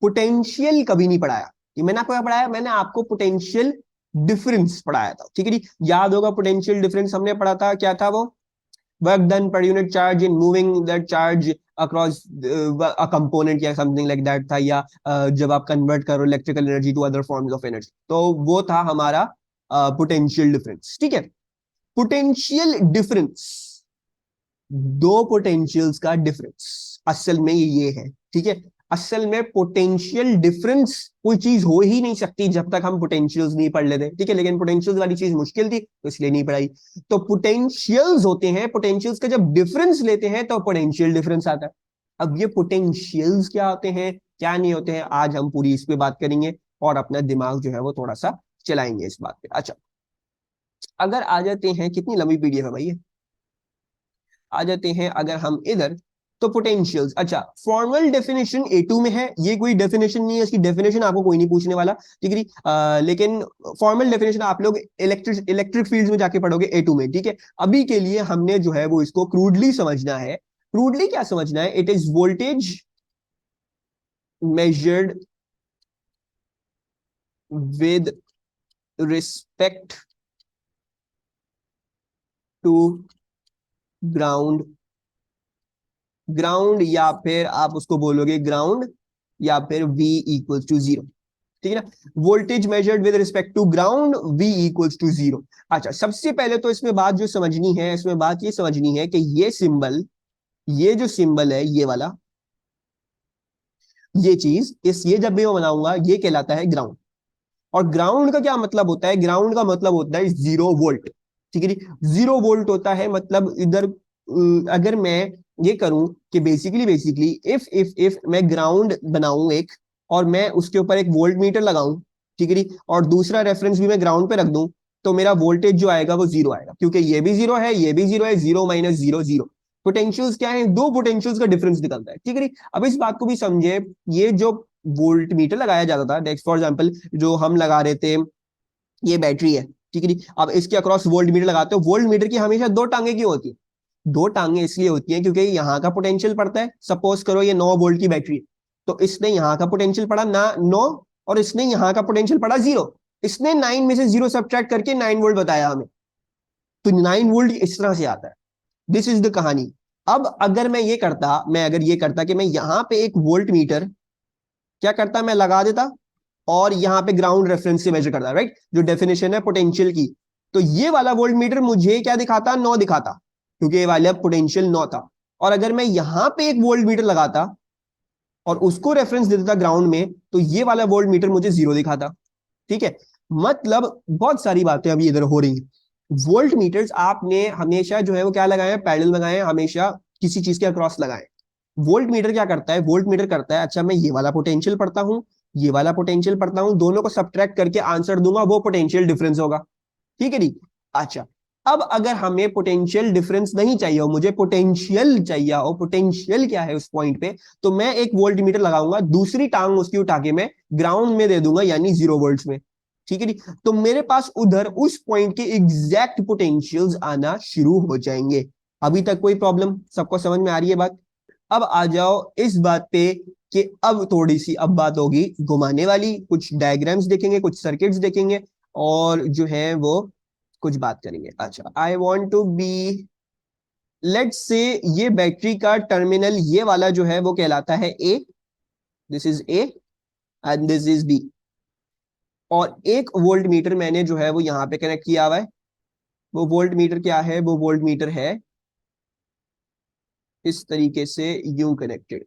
Potential कभी नहीं पढ़ाया। ये मैंने आपको क्या पढ़ाया, मैंने आपको पोटेंशियल डिफरेंस पढ़ाया था, ठीक है जी। याद होगा पोटेंशियल डिफरेंस हमने पढ़ा था, क्या था वो, work done per unit charge in moving that charge across a component या समथिंग लाइक दैट था, या जब आप कन्वर्ट करो electrical energy to other forms of energy, तो वो था हमारा पोटेंशियल डिफरेंस, ठीक है। पोटेंशियल डिफरेंस, दो पोटेंशियल्स का डिफरेंस असल में ये है, ठीक है। असल में पोटेंशियल डिफरेंस कोई चीज हो ही नहीं सकती जब तक हम पोटेंशियल्स नहीं पढ़ लेते, ठीक है। लेकिन पोटेंशियल्स वाली चीज मुश्किल थी तो इसलिए नहीं पढ़ाई। तो पोटेंशियल्स होते हैं, पोटेंशियल्स का जब डिफरेंस लेते हैं तो पोटेंशियल डिफरेंस आता है। अब ये पोटेंशियल्स क्या होते हैं, क्या नहीं होते हैं, आज हम पूरी इस पे बात करेंगे और अपना दिमाग जो है वो थोड़ा सा चलाएंगे इस बात पे। अच्छा, अगर आ जाते हैं, कितनी लंबी पीडीएफ है भाई ये, आ जाते हैं अगर हम इधर, तो पोटेंशियल्स, अच्छा फॉर्मल डेफिनेशन A2 में है, ये कोई डेफिनेशन नहीं है, इसकी डेफिनेशन आपको कोई नहीं पूछने वाला, ठीक है। लेकिन फॉर्मल डेफिनेशन आप लोग इलेक्ट्रिक फील्ड्स में जाके पढ़ोगे A2 में, ठीक है। अभी के लिए हमने जो है वो इसको क्रूडली समझना है। क्रूडली क्या समझना है, it is voltage measured with respect to ground, ground या फिर आप उसको बोलोगे ग्राउंड या फिर V इक्वल्स टू 0, ठीक है ना। Voltage measured with respect to ground, V equals to 0। अच्छा, सबसे पहले तो इसमें बात जो समझनी है, इसमें बात ये समझनी है कि ये सिंबल, ये जो सिंबल है ये वाला, ये चीज, इस ये जब भी मैं बनाऊंगा ये कहलाता है ग्राउंड। और ग्राउंड का क्या मतलब होता है, ग्राउंड का मतलब होता है 0 वोल्ट, ठीक है जी। 0 वोल्ट होता है, मतलब इधर अगर मैं ये करूं कि बेसिकली इफ मैं ग्राउंड बनाऊं एक, और मैं उसके ऊपर एक वोल्ट मीटर लगाऊं, ठीक है जी, और दूसरा रेफरेंस भी मैं ग्राउंड पे रख दूं, तो मेरा वोल्टेज जो आएगा वो 0 आएगा, क्योंकि ये भी 0 है, ये भी 0 है, 0 माइनस 0 0। पोटेंशियल्स क्या है, दो पोटेंशियल्स का डिफरेंस निकलता है, ठीक है जी। अब इस बात को भी समझे, ये जो वोल्ट मीटर लगाया जाता था, नेक्स्ट फॉर एग्जाम्पल जो हम लगा रहे थे, ये बैटरी है, ठीक है जी। अब इसके अक्रॉस वोल्ट मीटर लगाते हो, वोल्ट मीटर की हमेशा दो टांगे क्यों होती है, दो टांगे इसलिए होती हैं क्योंकि यहाँ का पोटेंशियल पड़ता है। सपोज करो ये 9 वोल्ट की बैटरी है, तो इसने यहाँ का पोटेंशियल पड़ा ना 9, और इसने यहाँ का पोटेंशियल पड़ा 0। इसने 9 में से 0 सब्ट्रैक्ट करके 9 वोल्ट बताया हमें, तो 9 वोल्ट इस तरह से आता है। दिस इज द कहानी। अब अगर मैं ये करता, मैं अगर ये करता कि मैं यहाँ पे एक वोल्ट मीटर क्या करता, मैं लगा देता और यहाँ पे ग्राउंड रेफरेंस से मेजर करता, राइट, जो डेफिनेशन है पोटेंशियल की, तो ये वाला वोल्ट मीटर मुझे क्या दिखाता, 9 दिखाता, क्योंकि ये वाला पोटेंशियल 9 था। और अगर मैं यहाँ पे एक वोल्ट मीटर लगाता और उसको रेफरेंस दे देता ग्राउंड में, तो ये वाला वोल्ट मीटर मुझे 0 दिखाता, ठीक है। मतलब बहुत सारी बातें अभी इधर हो रही है। वोल्ट मीटर्स आपने हमेशा जो है वो क्या लगाए, पैरेलल लगाए, हमेशा किसी चीज के अक्रॉस लगाए। वोल्ट मीटर क्या करता है, वोल्ट मीटर करता है, अच्छा मैं ये वाला पोटेंशियल पढ़ता हूँ, ये वाला पोटेंशियल पढ़ता हूँ, दोनों को सब्ट्रैक्ट करके आंसर दूंगा, वो पोटेंशियल डिफरेंस होगा, ठीक है जी। अच्छा, अब अगर हमें पोटेंशियल डिफरेंस नहीं चाहिए हो, मुझे पोटेंशियल चाहिए हो, पोटेंशियल क्या है उस पॉइंट पे, तो मैं एक वोल्ट मीटर लगाऊंगा, दूसरी टांग उसकी उठा के मैं ग्राउंड में दे दूंगा, यानी 0 वोल्ट में, ठीक है जी। तो मेरे पास उधर उस पॉइंट के एग्जैक्ट पोटेंशियल्स आना शुरू हो जाएंगे। अभी तक कोई प्रॉब्लम, सबको समझ में आ रही है बात। अब आ जाओ इस बात पे कि अब थोड़ी सी अब बात होगी घुमाने वाली, कुछ डायग्राम्स देखेंगे, कुछ सर्किट्स देखेंगे, और जो है वो कुछ बात करेंगे। अच्छा, I want to be, let's say ये बैटरी का टर्मिनल ये वाला जो है वो कहलाता है A, this is A and this is B, और एक वोल्ट मीटर मैंने जो है वो यहां पे कनेक्ट किया हुआ है। वो वोल्ट मीटर क्या है, वो वोल्ट मीटर है इस तरीके से यूं connected,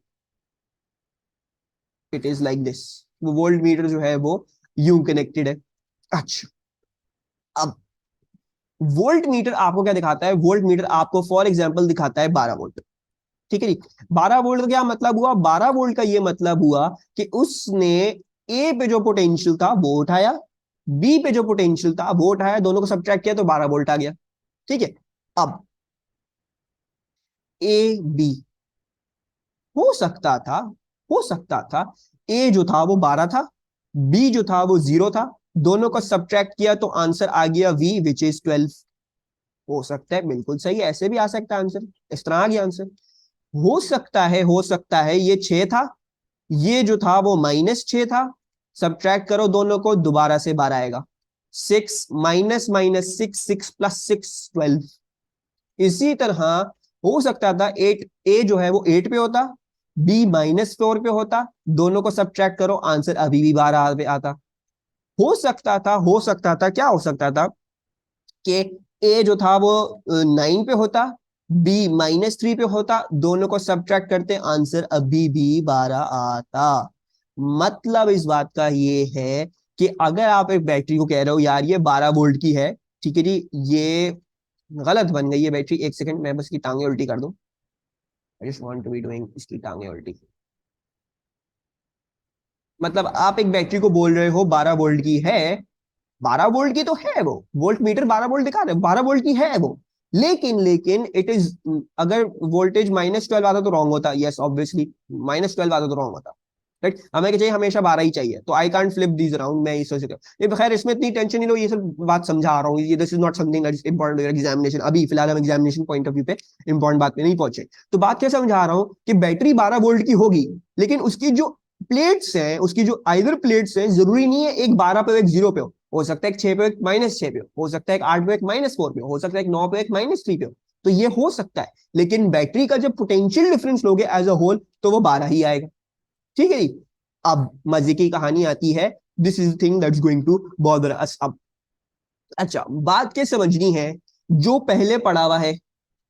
it is like this. वो वोल्ट मीटर जो है वो यूं कनेक्टेड है। अच्छा, अब वोल्ट मीटर आपको क्या दिखाता है, वोल्ट मीटर आपको फॉर एग्जांपल दिखाता है 12 वोल्ट, ठीक है जी। 12 वोल्ट का क्या मतलब हुआ, 12 वोल्ट का ये मतलब हुआ कि उसने ए पे जो पोटेंशियल था वो उठाया, बी पे जो पोटेंशियल था वो उठाया, दोनों को सब्ट्रैक्ट किया तो 12 वोल्ट आ गया, ठीक है। अब ए बी, हो सकता था, हो सकता था ए जो था वो 12 था, बी जो था वो 0 था, दोनों को सब्ट्रैक्ट किया तो आंसर आ गया वी विच इज 12। हो सकता है, बिल्कुल सही, ऐसे भी आ सकता है आंसर, इस तरह आ गया आंसर। हो सकता है, हो सकता है ये 6 था, ये जो था वो -6 था, सब्ट्रैक्ट करो दोनों को, दोबारा से 12 आएगा। 6 माइनस माइनस 6, 6 प्लस 6 12। इसी तरह हो सकता था 8, ए जो है वो 8 पे होता, बी -4 पे होता, दोनों को सब्ट्रैक्ट करो, आंसर अभी भी 12 पे आता। हो सकता था क्या हो सकता था कि ए जो था वो 9 पे होता, बी -3 पे होता, दोनों को सब्ट्रैक्ट करते, आंसर अभी भी 12 आता। मतलब इस बात का ये है कि अगर आप एक बैटरी को कह रहे हो यार ये 12 वोल्ट की है, ठीक है जी, ये गलत बन गई है बैटरी, एक सेकंड मैं बस की टांगे उल्टी कर दूं। I just want to be doing इसकी टांगे उल्टी। मतलब आप एक बैटरी को बोल रहे हो 12 वोल्ट की है, 12 वोल्ट की तो है वो, वोल्ट मीटर 12 वोल्ट दिखा रहे, 12 वोल्ट की है वो, लेकिन इट इज, अगर वोल्टेज -12 आता तो रॉन्ग होता, यस ऑब्वियसली, -12 आता तो रॉन्ग होता, राइट। हमें क्या चाहिए, हमेशा 12 ही चाहिए, तो I can't flip these around, मैं इस सोच रहा हूँ ये, खैर इसमें इतनी टेंशन नहीं लो, ये सब बात समझा रहा हूँ, ये this is not something that is important examination, अभी फिलहाल हम एग्जामिनेशन पॉइंट ऑफ व्यू पे इंपॉर्टेंट बात पे नहीं पहुंचे। तो बात क्या समझा रहा हूँ कि बैटरी 12 वोल्ट की होगी, लेकिन उसकी जो प्लेट्स हैं, उसकी जो आइदर प्लेट्स हैं, जरूरी नहीं है एक 12 पे एक 0 पे हो सकता है एक 6 पे एक -6 पे हो सकता है एक 8 पे एक -4 पे हो सकता है एक 9 पे एक -3 पे हो, तो ये हो सकता है, लेकिन बैटरी का जब पोटेंशियल डिफरेंस लोगे एज अ होल तो वो 12 ही आएगा, ठीक है जी। अब मजे की कहानी आती है, this is thing that's going to bother us अब। अच्छा, बात क्या समझनी है, जो पहले पढ़ा हुआ है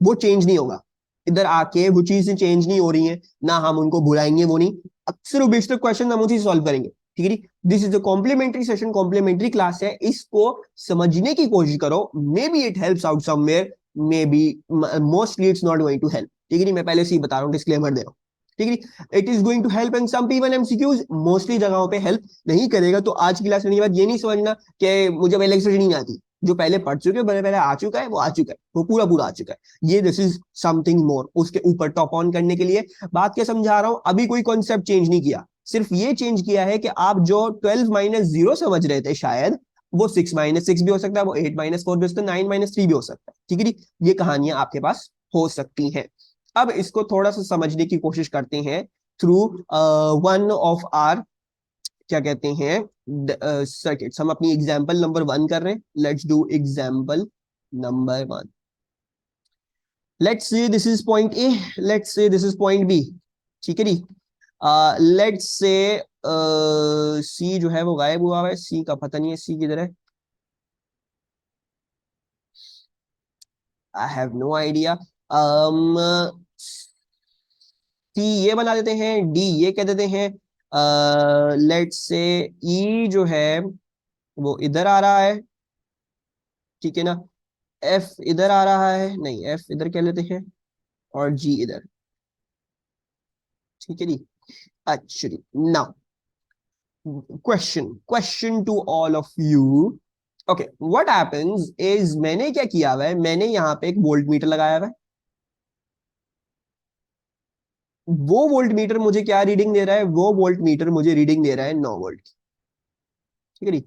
वो चेंज नहीं होगा, इधर आके वो चीजें चेंज नहीं हो रही हैं, ना हम उनको भुलाएंगे, वो नहीं, अक्सर बेसिक क्वेश्चन हम उसी सॉल्व करेंगे, ठीक है। This is a complimentary session, complimentary class है, इसको समझने की कोशिश करो, maybe it helps out somewhere, maybe mostly it's not going to help, ठीक है। मैं पहले से ही बता रहा हूँ, डिस्क्लेमर दे रहा हूँ, ठीक है। It is going to help in some पीवन एमसीक्यूज, मोस्टली जगहों पे हेल्प नहीं करेगा। तो आज की क्लास में बात ये नहीं समझना कि मुझे पहले एक्सरसाइज नहीं आती, जो पहले पढ़ चुके हैं, पहले पहले आ चुका है वो आ चुका है, वो पूरा पूरा आ चुका है, ये दिस इज समथिंग मोर, उसके ऊपर टॉप ऑन करने के लिए बात क्या समझा रहा हूं, अभी कोई कॉन्सेप्ट चेंज नहीं किया, सिर्फ ये चेंज किया है कि आप जो 12 - 0 समझ रहे थे शायद, वो 6 - 6 भी हो सकता है, वो 8 - 4 भी हो सकता है, 9 - 3 भी हो सकता है, ठीक है। ये कहानियां आपके पास हो सकती हैं। अब इसको थोड़ा सा समझने की कोशिश करते हैं थ्रू वन ऑफ आर, क्या कहते हैं, सर्किट्स। हम अपनी एग्जांपल नंबर 1 कर रहे हैं, let's do example number 1। Let's say this is point A, let's say this is point B, ठीक है जी। लेट्स से सी जो है वो गायब हुआ है, सी का पता नहीं है, सी किधर है, आई हैव नो आइडिया। सी ये बना देते हैं, डी ये कह देते हैं, लेट्स से ई जो है वो इधर आ रहा है, ठीक है ना, एफ इधर आ रहा है, नहीं एफ इधर कह लेते हैं, और जी इधर, ठीक है जी। अच्छा जी, now question to all of you, okay what happens is, मैंने क्या किया हुआ है, मैंने यहाँ पे एक वोल्ट मीटर लगाया हुआ है, वो वोल्ट मीटर मुझे क्या रीडिंग दे रहा है, वो वोल्ट मीटर मुझे रीडिंग दे रहा है 9 वोल्ट की, ठीक है जी,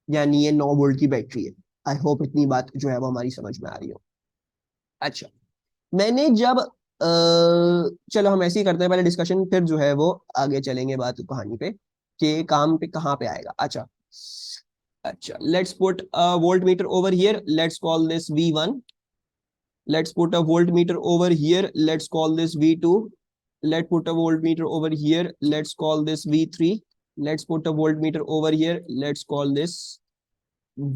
यानी ये 9 वोल्ट की बैटरी है। आई होप इतनी बात जो है वो हमारी समझ में आ रही हो। अच्छा, मैंने जब चलो हम ऐसे ही करते हैं पहले डिस्कशन, फिर जो है वो आगे चलेंगे बात कहानी पे कि काम पे कहाँ पे आएगा। अच्छा, अच्छा let's put a volt meter over here, let's call this V1, let's put a voltmeter over here, let's call this V2, let's put a voltmeter over here, let's call this V3, let's put a voltmeter over here, let's call this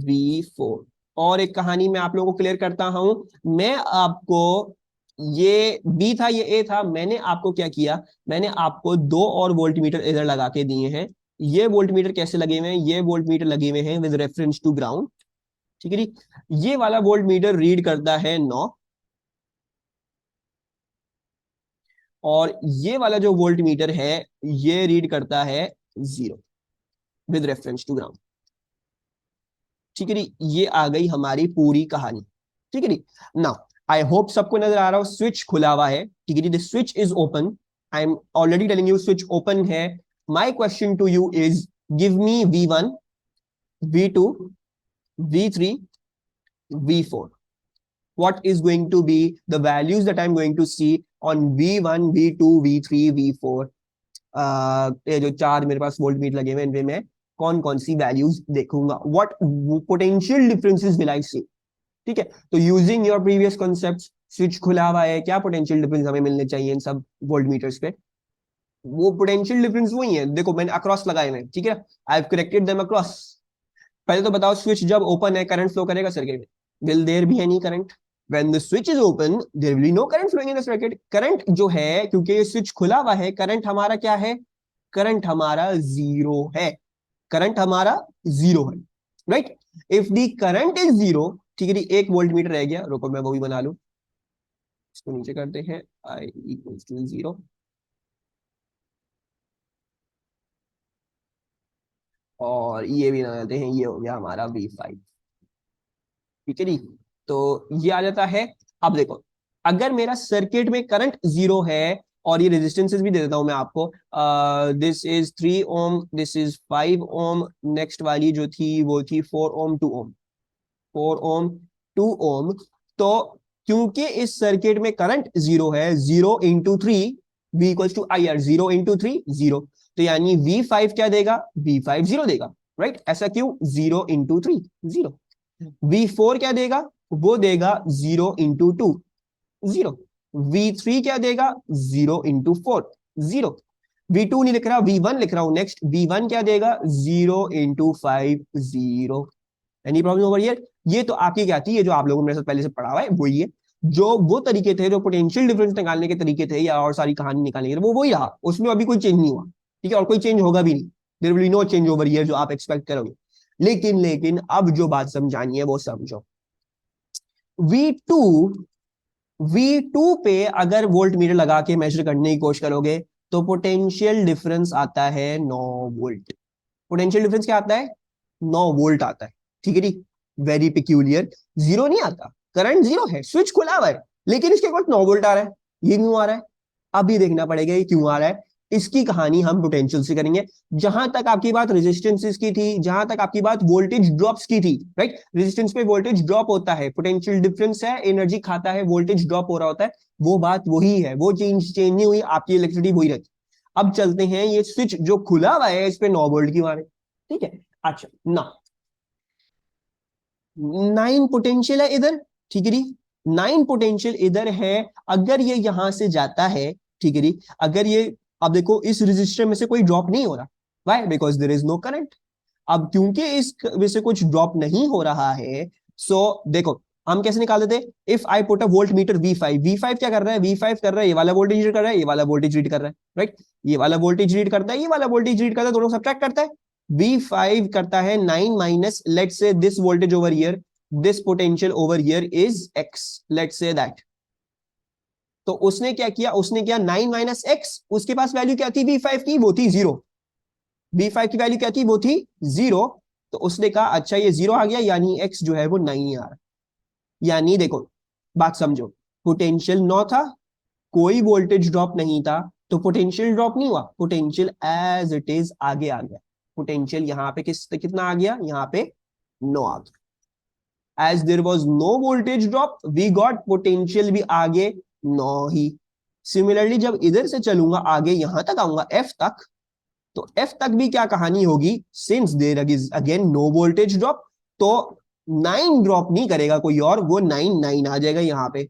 V4। और एक कहानी मैं आप लोगों को clear करता हूं, मैं आपको, ये बी था ये ए था, मैंने आपको क्या किया, मैंने आपको दो और वोल्टमीटर इधर लगा के दिए हैं। ये वोल्टमीटर कैसे लगे हुए हैं, ये वोल्टमीटर लगे हुए हैं विद रेफरेंस टू ग्राउंड, ठीक है जी। ये वाला वोल्टमीटर रीड करता है 9, और ये वाला जो वोल्ट मीटर है ये रीड करता है 0 विद रेफरेंस टू ग्राउंड, ठीक है जी। ये आ गई हमारी पूरी कहानी, ठीक है जी। नाउ आई होप सबको नजर आ रहा हो, स्विच खुला हुआ है, ठीक है जी, the switch is open, I am already telling you switch open है। My question to you is, give me V1, V2, V3, V4, what is going to be the values that I'm going to see on V1, V2, V3, V4 ये जो चार मेरे पास volt meter लगे हुए इनमें मैं कौन कौन सी वैल्यूज देखूंगा, what potential differences will I see. ठीक है, तो using your previous concept, switch खुला हुआ है, क्या पोटेंशियल डिफरेंस हमें मिलने चाहिए इन सब वोल्ट मीटर्स पे। वो पोटेंशियल डिफरेंस वही है, देखो मैंने अक्रॉस लगाए हुए, ठीक है, I have corrected them across. पहले तो बताओ, स्विच जब ओपन है करंट फ्लो करेगा सर्किट में, will there be any current? When the switch is open there will be no current flowing in the circuit. Current जो है, क्योंकि ये स्विच खुला हुआ है, करंट हमारा क्या है? करंट हमारा जीरो है, करंट हमारा जीरो है, right. If the current is zero, ठीक है जी, एक वोल्ट मीटर रह गया, रुको मैं वो भी बना लूं, इसको नीचे करते हैं, आई इक्वल्स टू जीरो, और ये भी बना देते हैं, ये हो गया हमारा V5। ठीक है जी, तो ये आ जाता है। अब देखो, अगर मेरा सर्किट में करंट जीरो है, और ये रेजिस्टेंसेस भी दे देता हूं मैं आपको, this is 3 ohm, this is 5 ohm, next वाली जो थी वो थी 4 ओम, 2 ओम, 4 ओम, 2 ओम। तो क्योंकि इस सर्किट में करंट जीरो है, 0 × 3 V equals to I R, 0 × 3 zero, तो यानी V5 क्या देगा? V5 जीरो देगा, राइट। ऐसा क्यों? 0 × 3 जीरो। V4 क्या देगा? वो देगा 0 × 2 जीरो। V3 क्या देगा? 0 × 4 जीरो। V2 नहीं लिख रहा, V1 लिख रहा हूं, नेक्स्ट V1 क्या देगा? 0 × 5 zero. Any problem over here? ये तो आपकी क्या थी, ये जो आप लोगों ने मेरे साथ पहले से पढ़ा हुआ है वही है, जो वो तरीके थे, जो पोटेंशियल डिफरेंस निकालने के तरीके थे या और सारी कहानी निकालने के, वो वही रहा, उसमें अभी कोई चेंज नहीं हुआ, ठीक है, और कोई चेंज होगा भी नहीं। There will be no change over here जो आप एक्सपेक्ट करोगे। लेकिन अब जो बात समझानी है वो समझो। V2, V2 पे अगर वोल्ट मीटर लगा के मेजर करने की कोशिश करोगे तो पोटेंशियल डिफरेंस आता है 9 वोल्ट। पोटेंशियल डिफरेंस क्या आता है? 9 वोल्ट आता है, ठीक है जी। वेरी पिक्यूलियर, जीरो नहीं आता, करंट जीरो है, स्विच खुला हुआ है, लेकिन इसके पास 9 वोल्ट आ रहा है। ये क्यों आ रहा है? अभी देखना पड़ेगा ये क्यों आ रहा है। इसकी कहानी हम पोटेंशियल से करेंगे। जहां तक आपकी बात रेजिस्टेंसेस की थी, जहां तक आपकी बात वोल्टेज ड्रॉप्स की थी, राइट, रेजिस्टेंस पे वोल्टेज ड्रॉप होता है, पोटेंशियल डिफरेंस है, एनर्जी खाता है, वोल्टेज ड्रॉप हो रहा होता है, वो बात वही है, वो चेंज नहीं हुई, आपकी इलेक्ट्रिसिटी वही रहती। अब चलते हैं, ये स्विच जो खुला हुआ है इस पे 9 वोल्ट क्यों आ रहे हैं, ठीक है। अच्छा ना, 9 पोटेंशियल है इधर, ठीक है जी, 9 पोटेंशियल इधर है। अगर ये यहां से जाता है, ठीक है जी, अगर ये, अब देखो इस रेजिस्टर में से कोई ड्रॉप नहीं हो रहा, why? Because there is no current. अब क्योंकि इस में से कुछ ड्रॉप नहीं हो रहा है, सो देखो हम कैसे निकाल देते? If I put a volt metre V5, V5 क्या कर रहा है? V5 कर रहा है ये वाला वोल्टेज रीड कर रहा है, ये वाला वोल्टेज रीड कर रहा है, राइट। ये वाला वोल्टेज रीड करता है, ये वाला वोल्टेज रीड करता है, दोनों सब्ट्रैक्ट करता है। V5 करता है 9 minus, let's say this voltage over here, this potential over here is X, let's say that. तो उसने क्या किया? उसने किया 9 - X, उसके पास वैल्यू क्या थी V5 की? वो थी जीरो। V5 की वैल्यू क्या थी? वो थी जीरो। तो उसने कहा अच्छा ये जीरो आ गया, यानी X जो है वो नहीं आ रहा। यानी देखो, बात समझो, पोटेंशियल 9 था, कोई वोल्टेज ड्रॉप नहीं था, तो पोटेंशियल ड्रॉप नहीं हुआ, पोटेंशियल एज इट इज आगे आ गया। पोटेंशियल यहाँ पे कितना आ गया? यहाँ पे 9 आ गया। As there was no voltage drop, we got potential भी आगे 9 ही। सिमिलरली जब इधर से चलूंगा आगे, यहां तक आऊंगा F तक, तो F तक भी क्या कहानी होगी? Since there is again no voltage drop, तो 9 ड्रॉप नहीं करेगा कोई और, वो 9 आ जाएगा यहाँ पे,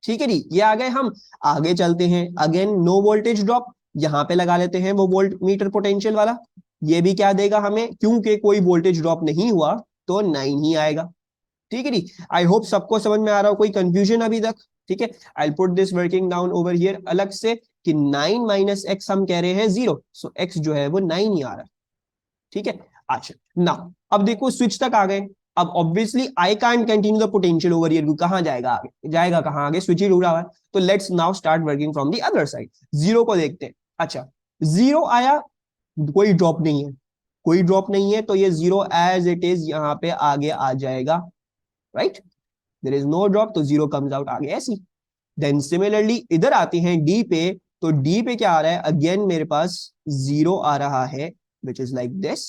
ठीक है जी। ये आ गए हम। आगे चलते हैं, अगेन नो वोल्टेज ड्रॉप, यहां पे लगा लेते हैं वो वोल्ट मीटर पोटेंशियल वाला। ये भी क्या देगा हमें? क्योंकि कोई वोल्टेज ड्रॉप नहीं हुआ तो 9 ही आएगा, ठीक है जी। आई होप सबको समझ में आ रहा हो, कोई कंफ्यूजन अभी तक? ठीक है, I put this working down over here अलग से, कि 9 - X हम कह रहे हैं जीरो, सो X जो है वो 9 ही आ रहा है, ठीक है। अच्छा ना, अब देखो स्विच तक आ गए। अब obviously I can't continue the potential over here, कहां जाएगा आगे? जाएगा कहां आगे? स्विच ही रुका हुआ है। तो let's now start working from the other side. Zero को देखते हैं। अच्छा, जीरो आया, कोई ड्रॉप नहीं है, कोई ड्रॉप नहीं है, तो ये जीरो एज इट इज यहाँ पे आगे आ जाएगा, right. There is no drop, तो जीरो कम्स आउट आगे ऐसी। देन सिमिलरली इधर आते हैं डी पे, तो डी पे क्या आ रहा है? अगेन मेरे पास जीरो आ रहा है, विच इज लाइक दिस।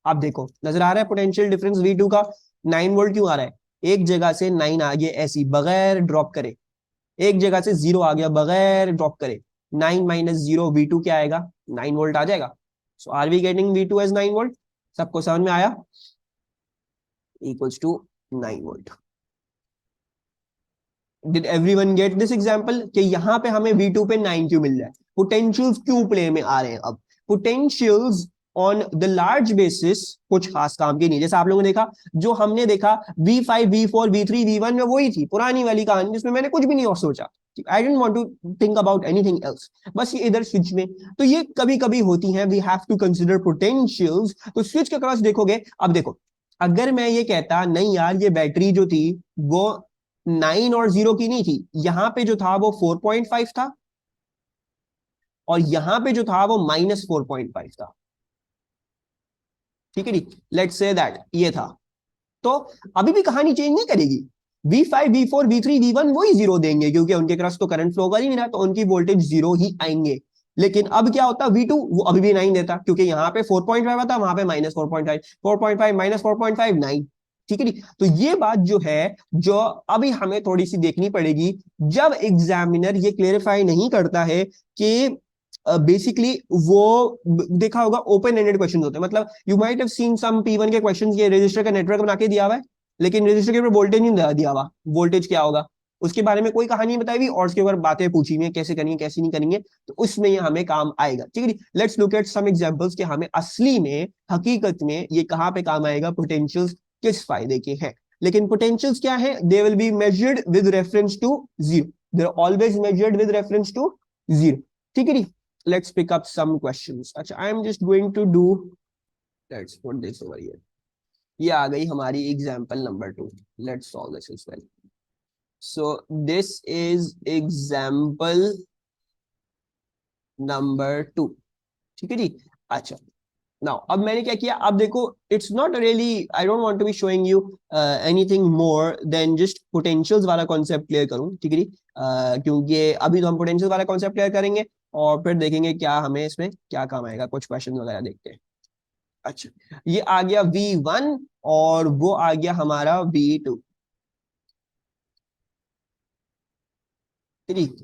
आप देखो नजर आ रहा है पोटेंशियल डिफरेंस V2 का? 9 वोल्ट क्यों आ रहा है? एक जगह से 9 आ गया ऐसी बगैर ड्रॉप करे, एक जगह से जीरो आ गया बगैर ड्रॉप करे, 9 माइनस 0 V2 क्या आएगा, 9 वोल्ट आ जाएगा। So are we getting V2 as 9 volt? सबको समझ में आया? Equals to 9 volt. Did everyone get this example कि यहां पे हमें V2 पे 9 क्यों मिल जाए? पोटेंशियल्स क्यों प्ले में आ रहे हैं? अब potentials on the large basis कुछ खास काम की नहीं। जैसे आप लोगों ने देखा, जो हमने देखा V5 V4 V3 V1 में वही थी पुरानी वाली कहानी, जिसमें मैंने कुछ भी नहीं और सोचा। I don't want to think about anything else, बस ये इधर स्विच में। तो ये कभी कभी होती है, we have to consider potentials. तो स्विच के क्रॉस देखोगे, अब देखो, अगर मैं ये कहता नहीं यार ये बैटरी जो थी वो 9 और 0 की नहीं थी, यहां पे जो था वो 4.5 था और यहां पे जो था वो -4.5 था, ठीक है जी। लेट्स से दैट ये था, तो अभी भी कहानी चेंज नहीं करेगी। V5 V4 V3 V1 वही जीरो देंगे, क्योंकि उनके क्रॉस तो करंट फ्लो कर ही नहीं रहा, तो उनकी वोल्टेज जीरो ही आएंगे। लेकिन अब क्या होता, V2 वो अभी भी 9 देता, क्योंकि यहाँ पे 4.5 आता, वहां पे -4.5, 4.5 -4.5 9, ठीक है जी। तो ये बात जो है, जो अभी हमें थोड़ी सी देखनी पड़ेगी, जब एग्जामिनर ये क्लेरिफाई नहीं करता है कि बेसिकली वो देखा होगा ओपन एंडेड क्वेश्चन होते हैं, मतलब you might have seen some P1 के क्वेश्चन, ये रजिस्टर का नेटवर्क बना के दिया हुआ है, लेकिन रजिस्टर के ऊपर वोल्टेज नहीं दिया हुआ, वोल्टेज क्या होगा उसके बारे में कोई कहानी नहीं बताई हुई, और उसके ऊपर बातें पूछी हुई कैसे करेंगे कैसे नहीं करेंगे, तो उसमें ये हमें काम आएगा, ठीक है। Let's look at some examples कि हमें असली में हकीकत में ये कहां पे काम आएगा, पोटेंशियल्स किस फायदे के हैं। लेकिन पोटेंशियल्स क्या है, they will be measured with reference to zero, they are always measured with reference to zero, ठीक है। Let's pick up some questions. अच्छा, I am just going to do, let's put this over here. ये आ गई हमारी example number 2. Let's solve this as well. So this is example number 2. ठीक है जी। अच्छा, now अब मैंने क्या किया, अब देखो, it's not really, I don't want to be showing you anything more than just potentials वाला concept clear करूं, ठीक है जी। क्योंकि अभी तो हम potentials वाला concept clear करेंगे और फिर देखेंगे क्या हमें इसमें क्या काम आएगा, कुछ क्वेश्चन वगैरह देखते हैं। अच्छा, ये आ गया V1 और वो आ गया हमारा V2, ठीक।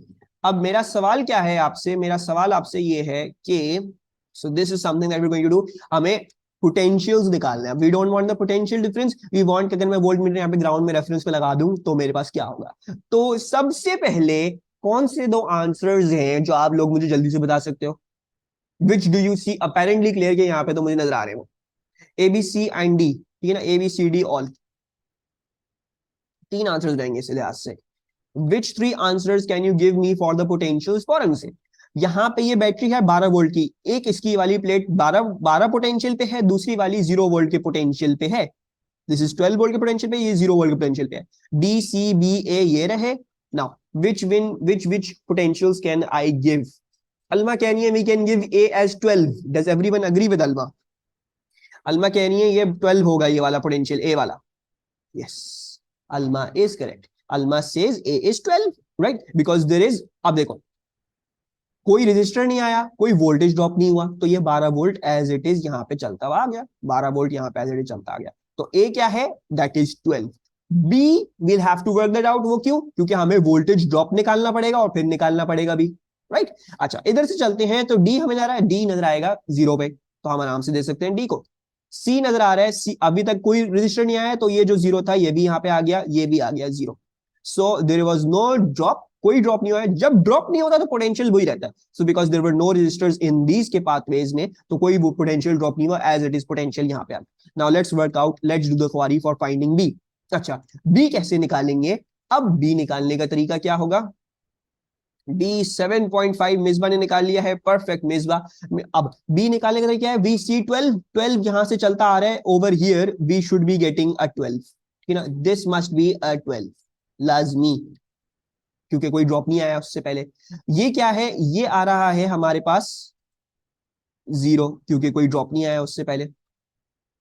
अब मेरा सवाल क्या है आपसे, मेरा सवाल आपसे ये है कि so this is something that we are going to do, हमें पोटेंशियल्स निकालना है। We don't want the potential difference, we want कि अगर मैं वोल्ट मीटर यहाँ पे ग्राउंड में रेफरेंस पे लगा दूं तो मेरे पास क्या होगा। तो सबसे पहले कौन से दो आंसर्स हैं जो आप लोग मुझे जल्दी से बता सकते हो? Which do you see apparently clear के यहाँ पे तो मुझे नजर आ रहे हो, A B C and D, ठीक है ना, A B C D all, तीन आंसर्स रहेंगे इस लिहाज से। Which three answers can you give me for the potentials फौरन से। यहाँ पे ये बैटरी है 12 वोल्ट की, एक इसकी वाली प्लेट 12 पोटेंशियल पे है, दूसरी वाली 0 वोल्ट के पोटेंशियल पे है। दिस इज 12 वोल्ट के पोटेंशियल पे, ये 0 वोल्ट के पोटेंशियल पे है। डी सी बी ए ये रहे। Now which potentials can I give? Alma कह रही है we can give A as 12. Does everyone agree with Alma? Alma कह रही है ये 12 होगा, ये वाला पोटेंशियल A वाला। Yes, Alma is correct. Alma says A is 12, right? Because there is, अब देखो, कोई रजिस्टर नहीं आया, कोई वोल्टेज ड्रॉप नहीं हुआ, तो ये 12 वोल्ट एज इट इज यहाँ पे चलता हुआ आ गया, 12 वोल्ट यहाँ पे एज इट इज चलता आ गया। तो ए क्या है, that is 12। B will have to work that out, वो क्यों? क्योंकि हमें वोल्टेज ड्रॉप निकालना पड़ेगा और फिर निकालना पड़ेगा बी, राइट। अच्छा, इधर से चलते हैं, तो डी हमें जा रहा है, डी नजर आएगा 0 पे, तो हम आराम से दे सकते हैं डी को। सी नजर आ रहा है, सी अभी तक कोई रजिस्टर नहीं आया, तो ये जो 0 था ये भी यहाँ पे आ गया, ये भी आ गया 0। So there was no drop, कोई ड्रॉप नहीं हुआ है। जब ड्रॉप नहीं होता तो पोटेंशियल वही रहता है। So because there were no resistors in these के पाथवेज में, तो कोई पोटेंशियल ड्रॉप नहीं हुआ, एज इट इज पोटेंशियल यहाँ पे आ गया। Now let's work out, let's do the query for finding B. अच्छा, बी कैसे निकालेंगे? अब बी निकालने का तरीका क्या होगा? बी 7.5 मिसबा ने निकाल लिया है, परफेक्ट मिसबा। अब बी निकालने का तरीका क्या है? बी सी 12, 12 यहां से चलता आ रहा है, over here B should be getting a 12, ठीक है ना, दिस मस्ट बी अ 12 लाजमी, क्योंकि कोई ड्रॉप नहीं आया उससे पहले। ये क्या है? ये आ रहा है हमारे पास 0, क्योंकि कोई ड्रॉप नहीं आया उससे पहले,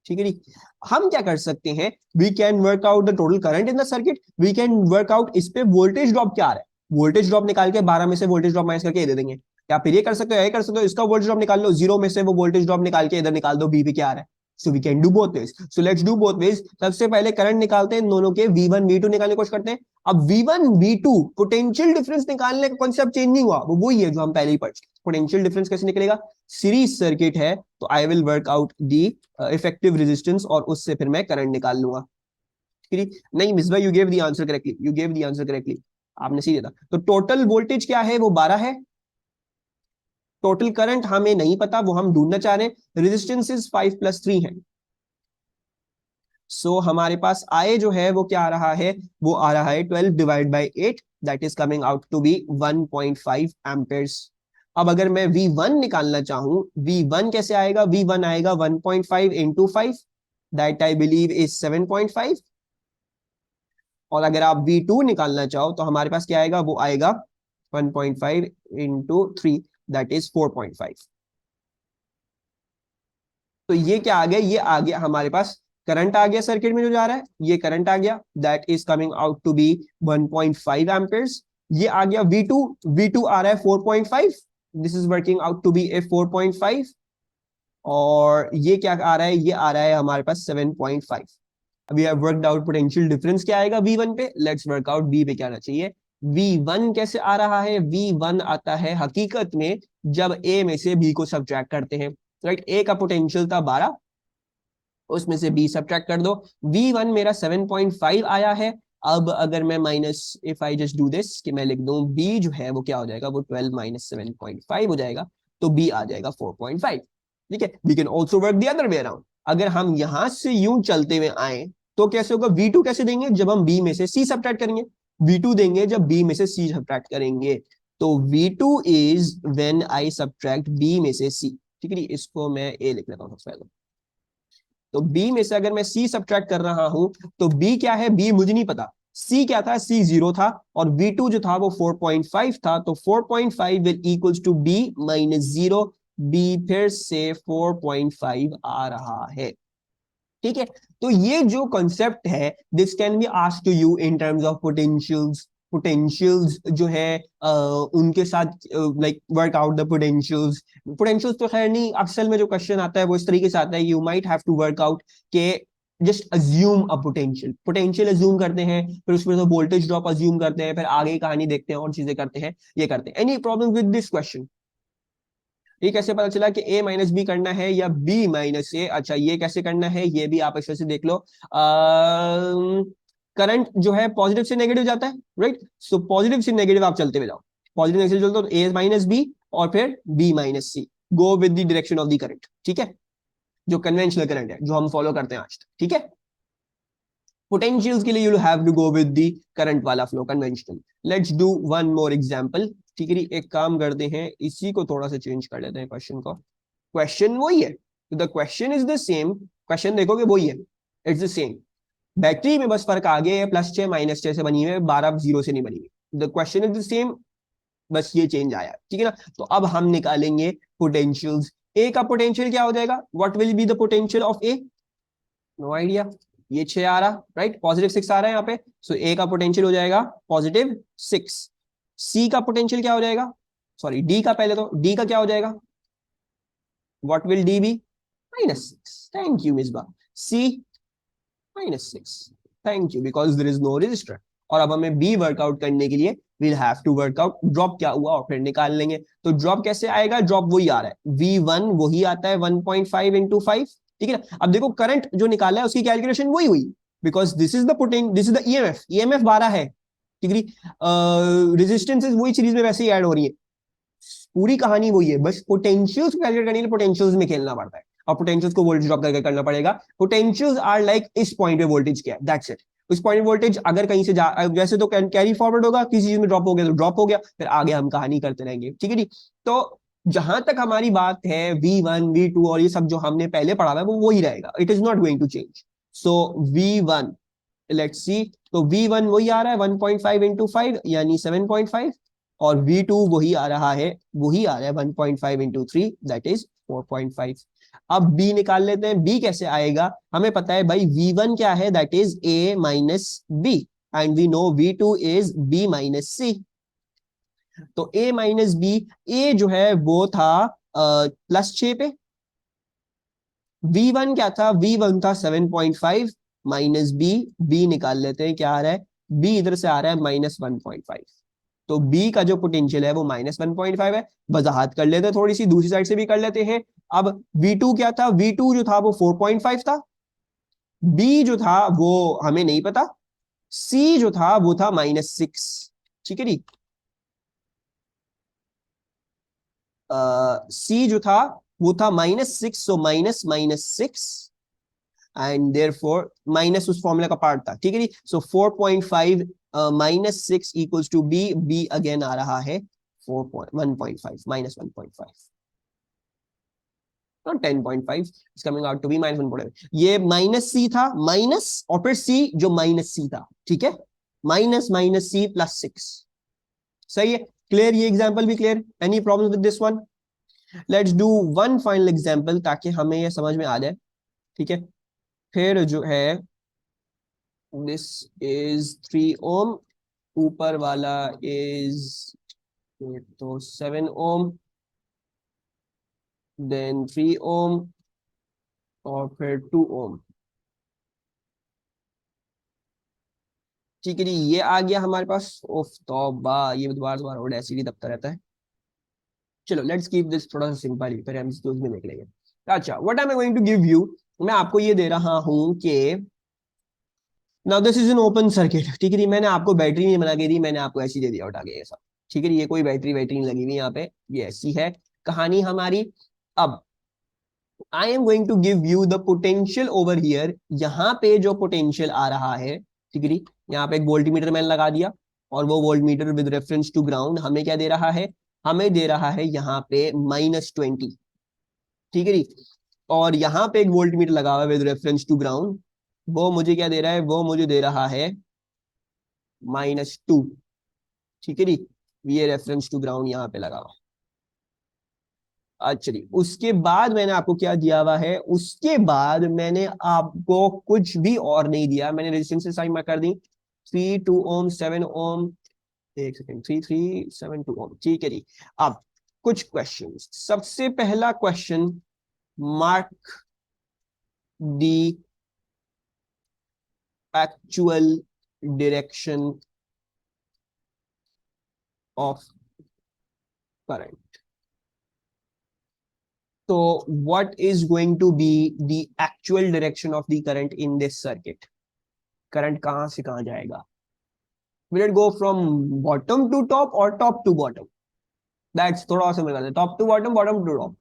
ठीक है जी। हम क्या कर सकते हैं, we can work out the total current in the circuit, we can work out इस पे वोल्टेज ड्रॉप क्या आ रहा है, वोल्टेज ड्रॉप निकाल के 12 में से वोल्टेज ड्रॉप माइनस करके ये दे देंगे। या फिर ये कर सकते हो, ये कर सकते हो, इसका वोल्टेज ड्रॉप निकाल लो, 0 में से वो वोल्टेज ड्रॉप निकाल के इधर निकाल दो, बी पे क्या आ रहा है। So we can do both ways, so let's do both ways. सबसे पहले करंट निकालते हैं दोनों के, V1 V2 निकालने की कोशिश करते हैं। अब V1 V2 पोटेंशियल डिफरेंस निकालने का कॉन्सेप्ट चेंज नहीं हुआ, वो वही है जो हम पहले ही पढ़ चुके। पोटेंशियल डिफरेंस कैसे निकलेगा, सीरीज सर्किट है तो I will work out the effective resistance और उससे फिर मैं करंट निकाल लूंगा। नहीं Misbah, you gave the answer correctly, you gave the answer correctly, आपने सही दिया। तो टोटल वोल्टेज क्या है, वो 12 है। टोटल करंट हमें नहीं पता, वो हम ढूंढना चाह रहे हैं। रेजिस्टेंस इज 5 + 3 है। सो हमारे पास आए जो है वो क्या आ रहा है, वो आ रहा है 12 divide by 8, that is coming out to be 1.5 amperes. अब अगर मैं V1 निकालना चाहूं, V1 कैसे आएगा, V1 आएगा 1.5 into 5, that I believe is 7.5। और अगर आप V2 निकालना चाहो तो हमारे पास क्या आएगा, वो आएगा 1.5 इंटू 3, दैट इज 4.5। तो ये क्या आ गया, ये आ गया हमारे पास करंट आ गया सर्किट में जो जा रहा है, ये करंट आ गया, that is coming out to be 1.5 amperes. ये आ गया V2, V2 आ रहा है 4.5, this is working out to be a 4.5। और ये क्या आ रहा है, ये आ रहा है हमारे पास 7.5। अभी have worked out potential difference क्या आएगा V1 पे, लेट्स वर्क आउट B पे क्या आना चाहिए। V1 कैसे आ रहा है, V1 आता है हकीकत में जब A में से B को सब्ट्रैक्ट करते हैं, राइट। A का पोटेंशियल था 12, उसमें से B सब्ट्रैक्ट कर दो, V1 मेरा 7.5 आया है। अब अगर मैं minus, if I just do this, कि मैं लिख दूं B जो है वो क्या हो जाएगा, वो 12 माइनस 7.5 हो जाएगा, तो B आ जाएगा 4.5। ठीक है, we can also work the other way around. अगर हम यहां से यूं चलते हुए आए तो कैसे होगा, V2 कैसे देंगे, जब हम B में से C सब्ट्रैक्ट करेंगे। V2 देंगे जब B में से C सब्ट्रैक्ट करेंगे। तो V2 is when I subtract B में से C। ठीक है, इसको मैं A लिख लेता हूँ सबसे पहले। तो B में से अगर मैं C सब्ट्रैक्ट कर रहा हूं तो B क्या है, B मुझे नहीं पता। C क्या था, C 0 था, और V2 जो था वो 4.5 था, तो 4.5 will equals to B minus 0। B फिर से 4.5 आ रहा है। ठीक है, तो ये जो कॉन्सेप्ट है, this can be asked to you in terms of potentials. Potentials जो है उनके साथ like work out the potentials. Potentials तो खैर नहीं, अक्सर में जो क्वेश्चन आता है वो इस तरीके से आता है, you might have to work out के just assume a potential, potential assume करते हैं, फिर उसमें तो वोल्टेज ड्रॉप अज्यूम करते हैं, फिर आगे कहानी देखते हैं और चीजें करते हैं, ये करते हैं। Any problem with this question, ये कैसे पता चला कि A माइनस बी करना है या B माइनस ए, अच्छा ये कैसे करना है, ये भी आप अच्छे से देख लो। करंट जो है पॉजिटिव से नेगेटिव जाता है, राइट। सो पॉजिटिव से नेगेटिव आप चलते हुए जाओ, पॉजिटिव से चलते हो तो A माइनस बी और फिर B minus C, go with the direction of the current. ठीक है, जो कन्वेंशनल करंट है जो हम फॉलो करते हैं आज तक। ठीक है, पोटेंशियल्स के लिए you have to go with the current वाला flow, conventional. Let's do one more example. ठीक है, एक काम करते हैं, इसी को थोड़ा सा चेंज कर लेते हैं क्वेश्चन को। क्वेश्चन वही है, the question is the same, question देखोगे वही है, इट्स द सेम। बैटरी में बस फर्क आ गया है, +6 -6 से बनी हुई है, 12 0 से नहीं बनी हुई। The question is the same, बस ये चेंज आया। ठीक है ना, तो अब हम निकालेंगे पोटेंशियल्स। ए का पोटेंशियल क्या हो जाएगा, what will be the potential of A, no idea. ये 6 आ रहा, राइट, +6 आ रहा है यहाँ पे, सो ए का पोटेंशियल हो जाएगा +6। सी का पोटेंशियल क्या हो जाएगा, सॉरी डी का, पहले तो डी का क्या हो जाएगा, what will D be, -6। Thank you Misba. C -6, thank you, because there is no register. और अब हमें बी वर्कआउट करने के लिए will have to work out drop क्या हुआ और फिर निकाल लेंगे। तो ड्रॉप कैसे आएगा, ड्रॉप वही आ रहा है, V1 वही आता है 1.5 इंटू 5। ठीक है ना, अब देखो करंट जो निकाला है उसकी कैलकुलेशन वही हुई, because this is the potential, this is the EMF, EMF 12 है। ठीक है, रेजिस्टेंस वही सीरीज में वैसे ही ऐड हो रही है, पूरी कहानी वही है, बस पोटेंशियल्स को कैलकुलेट करने के लिए पोटेंशियल्स में खेलना पड़ता है, और पोटेंशियल्स को वोल्टेज ड्रॉप करके करना पड़ेगा। पोटेंशियल्स आर लाइक इस पॉइंट पे वोल्टेज क्या है, दैट्स इट। उस पॉइंट वोल्टेज अगर कहीं से वैसे तो कैरी फॉरवर्ड होगा, किसी चीज में ड्रॉप हो गया तो ड्रॉप हो गया, फिर आगे हम कहानी करते रहेंगे। ठीक है जी, तो जहां तक हमारी बात है V1 V2 और ये सब जो हमने पहले पढ़ा है वो वही रहेगा, it is not going to change. So V1, let's see, तो V1 वही आ रहा है 1.5 इंटू 5 यानी 7.5, और V2 वही आ रहा है, वही आ रहा है 1.5 इंटू 3, दैट इज 4.5। अब B निकाल लेते हैं, B कैसे आएगा, हमें पता है भाई V1 क्या है, that is A minus B, and we know V2 is B minus C. तो A माइनस बी, A जो है वो था +6 पे, V1 क्या था, V1 था 7.5 माइनस बी, B निकाल लेते हैं क्या आ रहा है, बी इधर से आ रहा है -1.5, तो बी का जो पोटेंशियल है वो -1.5 है। वजाहत कर लेते हैं थोड़ी सी, दूसरी साइड से भी कर लेते हैं। अब V2 क्या था, V2 जो था वो 4.5 था, बी जो था वो हमें नहीं पता, सी जो था वो था -6। ठीक है जी, सी जो था वो था -6, so minus -6, and therefore minus उस फॉर्मूला का पार्ट था। ठीक है जी, so 4.5 -6 equals to B, B again आ रहा है 1.5 -1.5, 10.5 is coming out to be -1.5। ये माइनस सी था, माइनस और फिर सी जो माइनस सी था। ठीक है, माइनस माइनस सी प्लस 6। सही है, क्लियर, ये एग्जांपल भी clear, any problem with this one? Let's do one final example ताकि हमें ये समझ में आ जाए। ठीक है, फिर जो है दिस इज 3 ओम, ऊपर वाला इज तो 7 ओम, देन 3 ओम और फिर 2 ओम। ठीक है जी, ये आ गया हमारे पास। उफ तौबा, ये दोबारा दोबारा ऑडेसिटी दबता रहता है। चलो लेट्स कीप दिस थोड़ा सा सिंपल ही, फिर हम इसको में देख लेंगे। अच्छा, what am I going to give you, मैं आपको ये दे रहा हूं कि now this is an open circuit. ठीक है जी, मैंने आपको बैटरी नहीं बना के दी, मैंने आपको ऐसी दे दिया उठा के ये सब। ठीक है जी, ये कोई बैटरी बैटरी नहीं लगी हुई यहाँ पे, ये ऐसी है कहानी हमारी। अब I am going to give you the potential over here, यहाँ पे जो पोटेंशियल आ रहा है। ठीक है जी, यहाँ पे एक वोल्टमीटर मैंने लगा दिया, और वो voltmeter with reference to ground हमें क्या दे रहा है, हमें दे रहा है यहाँ पे -20। ठीक है जी, और यहाँ पे एक वोल्टमीटर लगा हुआ है विद रेफरेंस टू ग्राउंड, वो मुझे क्या दे रहा है, वो मुझे दे रहा है -2। ठीक है जी, ये रेफरेंस टू ग्राउंड यहाँ पे लगा हुआ। अच्छा जी, उसके बाद मैंने आपको क्या दिया हुआ है, उसके बाद मैंने आपको कुछ भी और नहीं दिया, मैंने रेजिस्टेंस साइन कर दी 3 2 ओम 7 ओम, एक सेकेंड 3 3 7 2 ओम। ठीक है जी, अब कुछ क्वेश्चन। सबसे पहला question, mark the actual direction of current. तो what is going to be the actual direction of the current in this circuit? Current कहां से कहां जाएगा? Will it go from bottom to top और टॉप टू बॉटम? दैट्स थोड़ा और समझ आता है, top to bottom, bottom to top.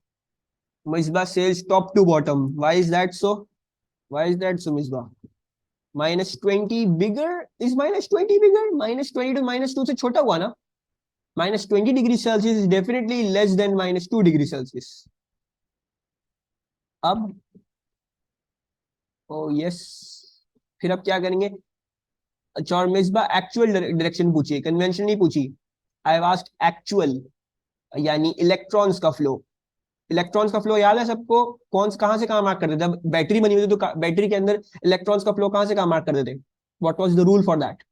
Misbah says top to bottom, why is that so? Why is that so Misbah? -20 bigger, is -20 bigger? -20 to -2 से छोटा हुआ ना, -20 degree Celsius is definitely less than -2 degree Celsius. अब ओ यस, फिर अब क्या करेंगे? अच्छा, और मिसबा एक्चुअल डायरेक्शन पूछिए, कन्वेंशन नहीं पूछी। आई हैव आस्क्ड एक्चुअल, यानी इलेक्ट्रॉन्स का फ्लो। इलेक्ट्रॉन्स का फ्लो याद है सबको? कौन कहां से कहां मार्क करते थे? जब बैटरी बनी हुई थी तो बैटरी के अंदर इलेक्ट्रॉन्स का फ्लो कहां से कहां मार्क करते थे? What was the rule for that?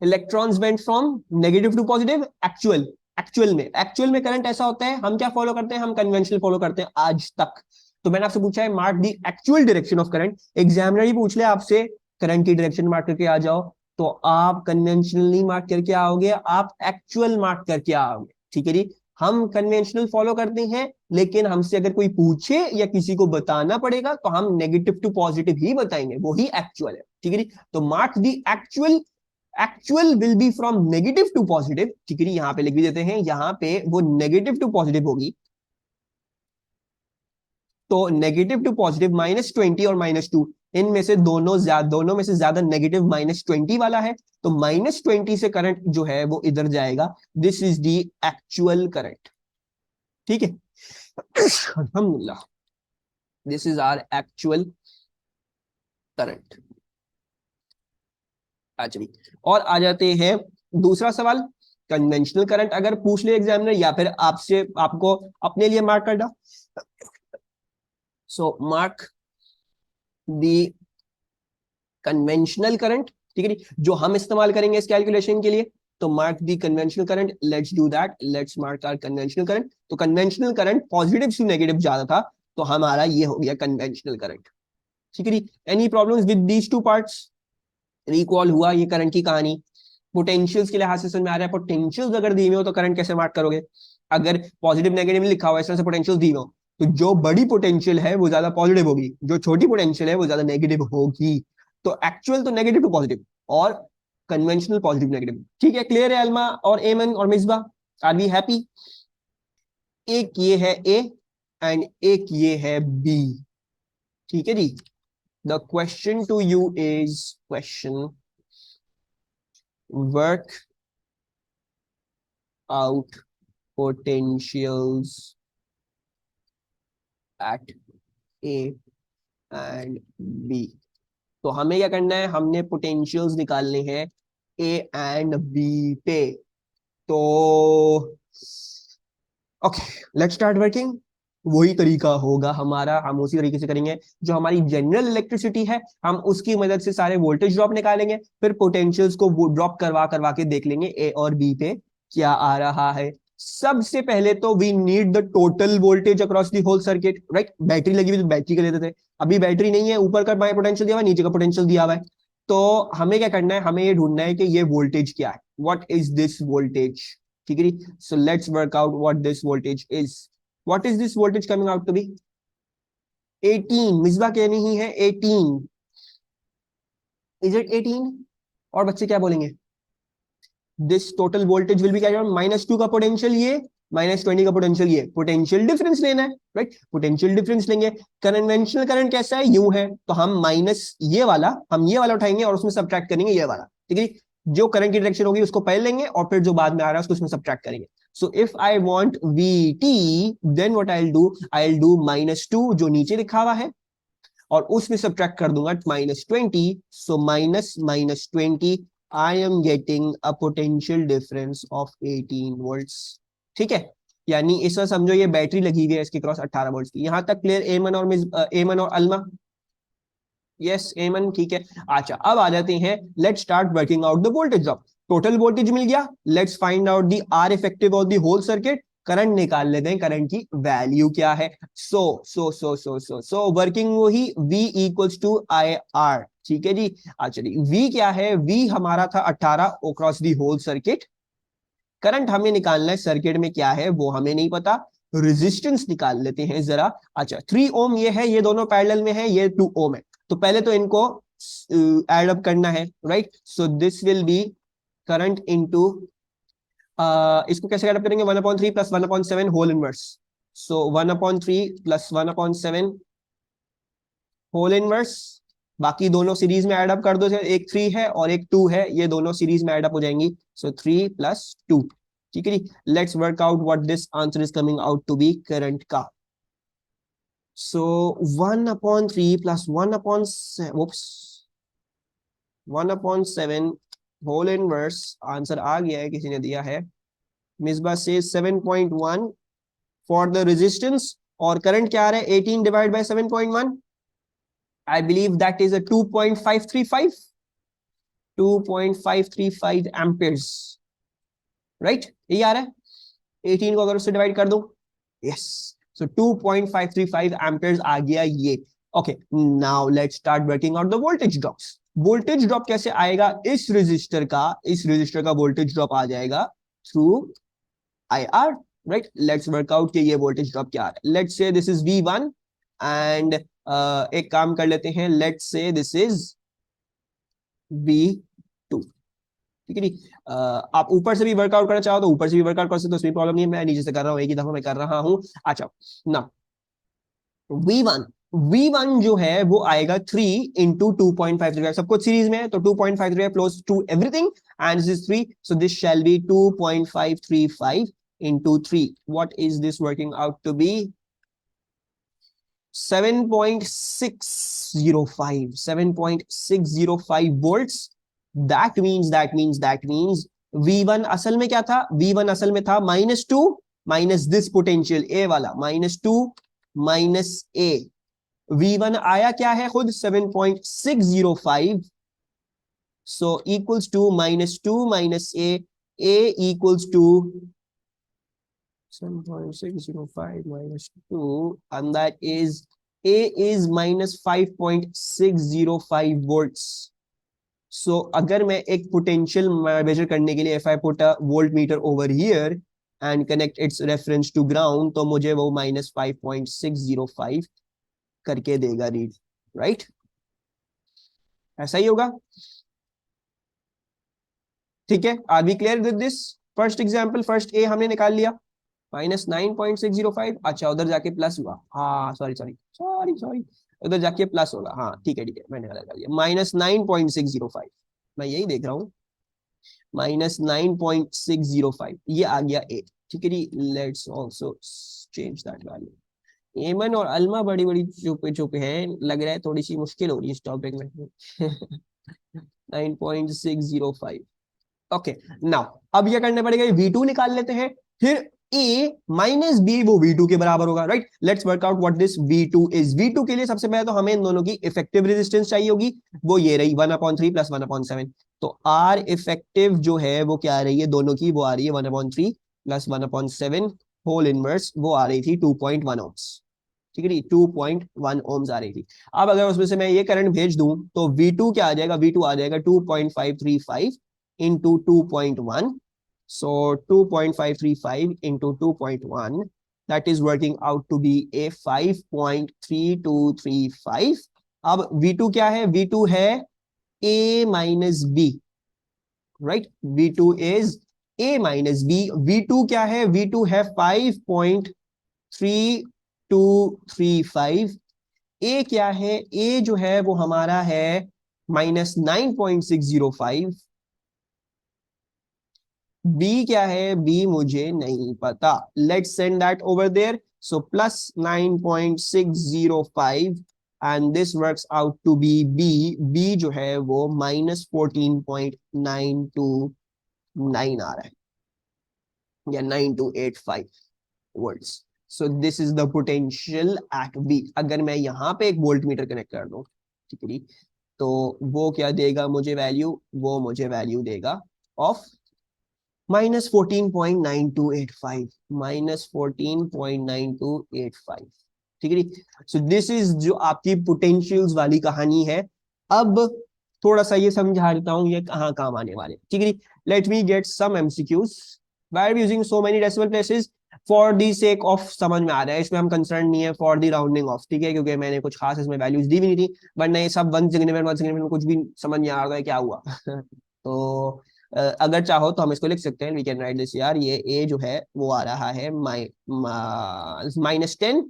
Electrons went from negative to positive. Actual, actual में करंट ऐसा होता है, हम क्या फॉलो करते हैं, हम कन्वेंशनल फॉलो करते हैं आज तक। तो मैंने आपसे पूछा है mark the actual direction of current. Examiner ही पूछ ले आपसे करंट की डायरेक्शन मार्क करके आ जाओ, तो आप कन्वेंशनल नहीं मार्क करके आओगे, आप एक्चुअल मार्क करके आओगे। ठीक है जी, हम कन्वेंशनल फॉलो करते हैं, लेकिन हमसे अगर कोई पूछे या किसी को बताना पड़ेगा तो हम नेगेटिव टू पॉजिटिव ही बताएंगे, वो ही एक्चुअल है। ठीक है जी, तो mark the actual, actual will be from negative to positive. ठीक है, यहां पे लिख भी देते हैं, यहां पे वो नेगेटिव टू पॉजिटिव होगी। तो नेगेटिव टू पॉजिटिव -20 और -2, इनमें से दोनों में से ज्यादा नेगेटिव -20 वाला है, तो -20 से करंट जो है वो इधर जाएगा। This is the actual current. ठीक है, अल्हम्दुलिल्लाह, this is our actual current. अच्छा, और आ जाते हैं दूसरा सवाल। कन्वेंशनल करंट अगर पूछ ले एग्जामिनर, या फिर आपसे आपको अपने लिए मार्क करना, सो मार्क दी कन्वेंशनल करंट। ठीक है, जो हम इस्तेमाल करेंगे इस कैलकुलेशन के लिए, तो mark the conventional current. Let's do that, let's mark our conventional current. तो conventional current positive to negative ज्यादा था, तो हमारा ये हो गया कन्वेंशनल करंट। ठीक है जी, any problems with these two parts? Recall हुआ ये करंट की कहानी। पोटेंशियल्स के लिहाज से समझ में आ रहा है, पोटेंशियल्स अगर दिए हुए हो तो करंट कैसे मार्क करोगे? अगर पॉजिटिव नेगेटिव लिखा हुआ है इस तरह से पोटेंशियल दिए हो, तो जो बड़ी पोटेंशियल है वो ज्यादा पॉजिटिव होगी, जो छोटी पोटेंशियल है वो ज्यादा नेगेटिव होगी। तो एक्चुअल तो नेगेटिव टू पॉजिटिव, और कन्वेंशनल पॉजिटिव नेगेटिव। ठीक है, क्लियर है अलमा और एमन और मिसबा? Are we happy? एक ये है ए एंड एक ये है बी। ठीक है जी। The question to you is question work out potentials at A and B। तो हमें क्या करना है, हमने पोटेंशियल्स निकालने हैं A and B पे। तो ओके, लेट्स स्टार्ट वर्किंग। वही तरीका होगा हमारा, हम उसी तरीके से करेंगे जो हमारी जनरल इलेक्ट्रिसिटी है, हम उसकी मदद से सारे वोल्टेज ड्रॉप निकालेंगे, फिर पोटेंशियल्स को ड्रॉप करवा करवा के देख लेंगे ए और बी पे क्या आ रहा है। सबसे पहले तो we need the total voltage across the whole circuit, right? Battery लगी हुई तो बैटरी का लेते थे, अभी बैटरी नहीं है, ऊपर का पोटेंशियल दिया हुआ है, नीचे का पोटेंशियल दिया हुआ है। तो हमें क्या करना है, हमें ये ढूंढना है कि ये वोल्टेज क्या है, व्हाट इज दिस वोल्टेज। ठीक है, so let's work out what this voltage is. What is this voltage coming out to be? 18। Misba कह रही है 18। Is it 18? और बच्चे क्या बोलेंगे? This total voltage will be क्या, -2 का पोटेंशियल ये, -20 का पोटेंशियल ये, पोटेंशियल डिफरेंस लेना है, राइट? पोटेंशियल डिफरेंस लेंगे। कन्वेंशनल करंट कैसा है, यू है, तो हम माइनस हम ये वाला उठाएंगे और उसमें सब्ट्रैक्ट करेंगे ये वाला। ठीक है, जो करंट की डायरेक्शन होगी उसको पहले लेंगे और फिर जो बाद में आ रहा है उसको उसमें सब्ट्रैक्ट करेंगे। So if I want VT, then what I will do -2 जो नीचे लिखा हुआ है, और उसमें सब्ट्रैक्ट कर दूंगा -20। सो -20 I am getting a potential difference of 18 volts. ठीक है, यानी इस वक्त समझो ये बैटरी लगी हुई है इसके क्रॉस 18 वोल्ट्स की। यहां तक क्लियर एमन और एमन और अल्मा? यस एमन, ठीक है। अच्छा, अब आ जाते हैं, let's start working out the voltage drop. Total voltage मिल गया, let's find out the R effective of the whole circuit. Current निकाल लेते हैं, करंट की वैल्यू क्या है। सो वर्किंग वही V इक्वल्स टू IR। ठीक है जी। अच्छा जी, V क्या है, V हमारा था 18 across the whole circuit. Current हमें निकालना है, सर्किट में क्या है वो हमें नहीं पता। रेजिस्टेंस निकाल लेते हैं जरा। अच्छा, 3 ओम ये है, ये दोनों पैरेलल में है, ये 2 ओम है, तो पहले तो इनको एड अप करना है, right? So this will be current into, इसको कैसे एड अप करेंगे, 1/3 प्लस 1/7 होल इनवर्स। सो 1/3 प्लस 1/7 होल इनवर्स। बाकी दोनों सीरीज में ऐड अप कर दो, एक 3 है और एक 2 है, ये दोनों सीरीज में ऐड अप हो जाएंगी। सो 3 + 2। ठीक है जी, let's work out what this answer is coming out to be current का। So 1/3 plus 1/7 whole inverse, answer आ गया है, किसी ने दिया है, मिसबा से 7.1 फॉर द रेजिस्टेंस। और करंट क्या आ रहा है, 18 divide by 7.1, I believe that is a 2.535, 2.535 amperes, right? यही आ रहा है, 18 को अगर उससे डिवाइड कर दो, यस, सो 2.535 amperes आ गया ये। Okay, now let's start working out the voltage drops. Voltage drop कैसे आएगा, इस रेजिस्टर का वोल्टेज ड्रॉप आ जाएगा through IR, right? Let's work out कि ये वोल्टेज ड्रॉप क्या आ रहा है। Let's say this is V1 and एक काम कर लेते हैं, let's say this is V2। ठीक है जी। आप ऊपर से भी वर्कआउट करना चाहो तो ऊपर से भी वर्कआउट कर सकते हो, उसमें प्रॉब्लम नहीं है, मैं नीचे से कर रहा हूँ, एक ही दफा मैं कर रहा हूँ। अच्छा ना, V1, V1 जो है वो आएगा 3 इंटू 2.535, सब कुछ सीरीज में है तो 2.535 close to everything and this is 3, so this shall be 2.535 into 3। What is this working out to be? 7.605 volts। that means V1 असल में क्या था, V1 असल में था -2 माइनस दिस पोटेंशियल ए वाला, -2 माइनस ए। V1 आया क्या है खुद, 7.605, so equals to -2 minus A equals to 7.605 minus 2, and that is A is -5.605 volts. So अगर मैं एक पोटेंशियल मेजर करने के लिए if I put a volt meter over here and connect its reference to ground, तो मुझे वो -5.605 करके देगा रीड, राइट? ऐसा ही होगा, ठीक है? Are we clear with this? First example, first A हमने निकाल लिया, -9.605। अच्छा, उधर जाके प्लस हुआ, हाँ सॉरी सॉरी सॉरी सॉरी, उधर जाके प्लस होगा, हाँ ठीक है, मैंने गलत कर दिया, -9.605, मैं यही देख रहा हूँ, -9.605, ये आ गया ए, ठीक है जी। Let's also change that value. Eman और अल्मा बड़ी बड़ी चुप चुप हैं, लग रहा है थोड़ी सी मुश्किल हो रही है इस टॉपिक में। 9.605, ओके। नाउ अब ये करने पड़ेगा, V2 निकाल लेते हैं, फिर A माइनस बी वो V2 के बराबर होगा, right? Let's work out what this V2 is. V2 के लिए सबसे पहले तो हमें इन दोनों की इफेक्टिव रेजिस्टेंस चाहिए होगी, वो ये रही 1/3 + 1/7। तो R इफेक्टिव जो है वो क्या आ रही है दोनों की, वो आ रही है 1/3 + 1/7 होल इनवर्स, वो आ रही थी 2.1 ohms, ठीक है जी, 2.1 ohms आ रही थी। अब अगर उसमें से मैं ये करंट भेज दूं तो V2 क्या आ जाएगा, V2 आ जाएगा 2.535 into 2.1. So 2.535 into 2.1, that is working out to be a 5.3235. अब V2 क्या है, V2 है A minus B, right? V2 is A minus B। V2 क्या है, V2 है 5.3235। A क्या है, A जो है वो हमारा है -9.605। बी क्या है, बी मुझे नहीं पता, let's send that over there. So +9.605 and this works out to B B. B जो है वो -14.929 आ रहा है, या 9285 volts. So this is the potential at B. अगर मैं यहाँ पे एक वोल्ट मीटर कनेक्ट कर दूं, ठीक है, तो वो क्या देगा मुझे वैल्यू, वो मुझे वैल्यू देगा ऑफ -14.9285, -14.9285, ठीक है जी। सो दिस इज जो आपकी पोटेंशियल्स वाली कहानी है। अब थोड़ा सा ये समझा देता हूँ ये कहाँ काम आने वाले, ठीक है जी। Let me get some MCQs by using so many decimal places for the sake of, समझ में आ रहा है, इसमें हम कंसर्न नहीं है फॉर दी राउंडिंग ऑफ, ठीक है, क्योंकि मैंने कुछ खास इसमें वैल्यूज दी भी नहीं थी, वरना ये सब 1 सेगमेंट कुछ भी समझ नहीं आ रहा है क्या हुआ। तो अगर चाहो तो हम इसको लिख सकते हैं, वी कैन राइट दिस यार, ये ए जो है वो आ रहा है -10,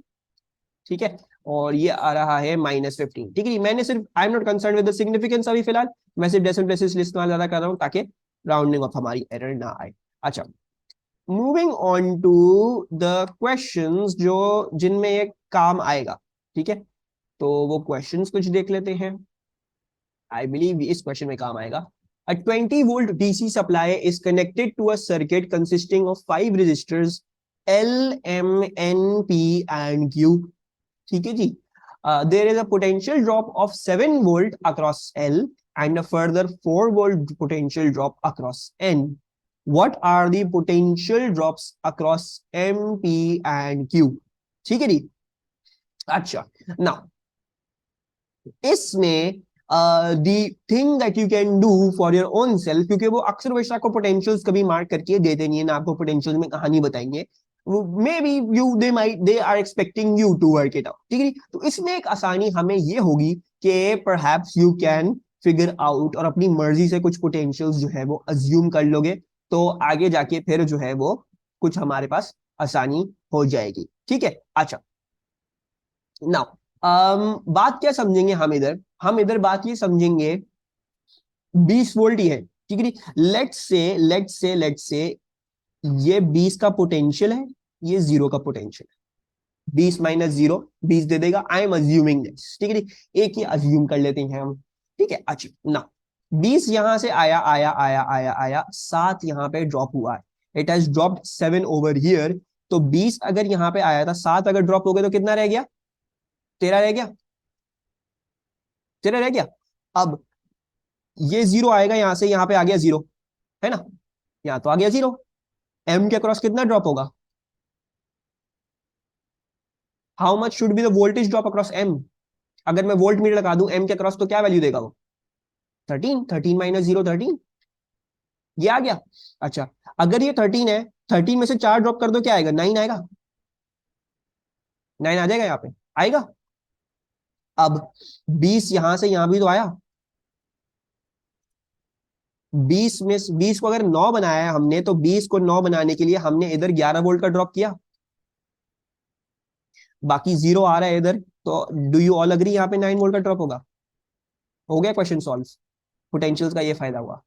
ठीक है, और ये आ रहा है -15, ठीक है। मैंने सिर्फ, I am not concern with the significance अभी फिलहाल, मैं सिर्फ डेसिमल प्लेसेस इस्तेमाल ज्यादा कर रहा हूँ ताकि राउंडिंग ऑफ हमारी एरर ना आए। अच्छा, moving on to the questions जो जिनमें ये काम आएगा, ठीक है, तो वो क्वेश्चंस कुछ देख लेते हैं। आई बिलीव इस क्वेश्चन में काम आएगा। A 20-volt DC supply is connected to a circuit consisting of 5 resistors L, M, N, P and Q, ठीक है जी। There is a potential drop of 7 volt across L and a further 4 volt potential drop across N. What are the potential drops across M, P and Q? ठीक है जी। अच्छा, now इसमें the thing that you can do for your own self, क्योंकि वो अक्सर वैसे आपको पोटेंशियल्स कभी मार्क करके देते नहीं है ना, आपको पोटेंशियल्स में कहानी बताएंगे, maybe you they are expecting you to work it out, ठीक है। तो इसमें एक आसानी हमें ये होगी कि perhaps you can figure out और अपनी मर्जी से कुछ पोटेंशियल्स जो है वो अज्यूम कर लोगे, तो आगे जाके फिर जो है वो कुछ हमारे पास आसानी हो जाएगी, ठीक है। अच्छा, नाउ बात क्या समझेंगे हम इधर बात ये समझेंगे 20 वोल्ट ही है, ठीक है। लेट्स से ये 20 का पोटेंशियल है, ये 0 का पोटेंशियल है, 20 माइनस 0 20 दे देगा, आई एम अज्यूमिंग दिस, ठीक है, एक ही अज्यूम कर लेते हैं हम, ठीक है। अच्छा, ना 20 यहां से आया आया आया आया आया, 7 यहां पे ड्रॉप हुआ है, it has dropped 7 over here. तो 20 अगर यहां पे आया था, 7 अगर ड्रॉप हो गए तो कितना रह गया, 13 रह गया, 13 रह गया। अब ये 0 आएगा यहां से, यहां पे आ गया 0, है ना, यहां तो आ गया 0। एम के क्रॉस कितना ड्रॉप होगा, how much should be the voltage drop across M. अगर मैं वोल्ट मीटर लगा दूं एम के क्रॉस तो क्या वैल्यू देगा वो, 13, 13 माइनस 0 13, ये आ गया। अच्छा, अगर ये 13 है, 13 में से 4 ड्रॉप कर दो, क्या आएगा? 9 आएगा। 9 आ जाएगा यहाँ पे, आएगा। अब 20 यहां से यहां भी तो आया। 20 में 20 को अगर 9 बनाया है हमने, तो 20 को 9 बनाने के लिए हमने इधर 11 वोल्ट का ड्रॉप किया, बाकी 0 आ रहा है इधर। तो डू यू ऑल अग्री यहाँ पे 9 वोल्ट का ड्रॉप होगा? हो गया क्वेश्चन सॉल्व। पोटेंशियल्स का ये फायदा हुआ।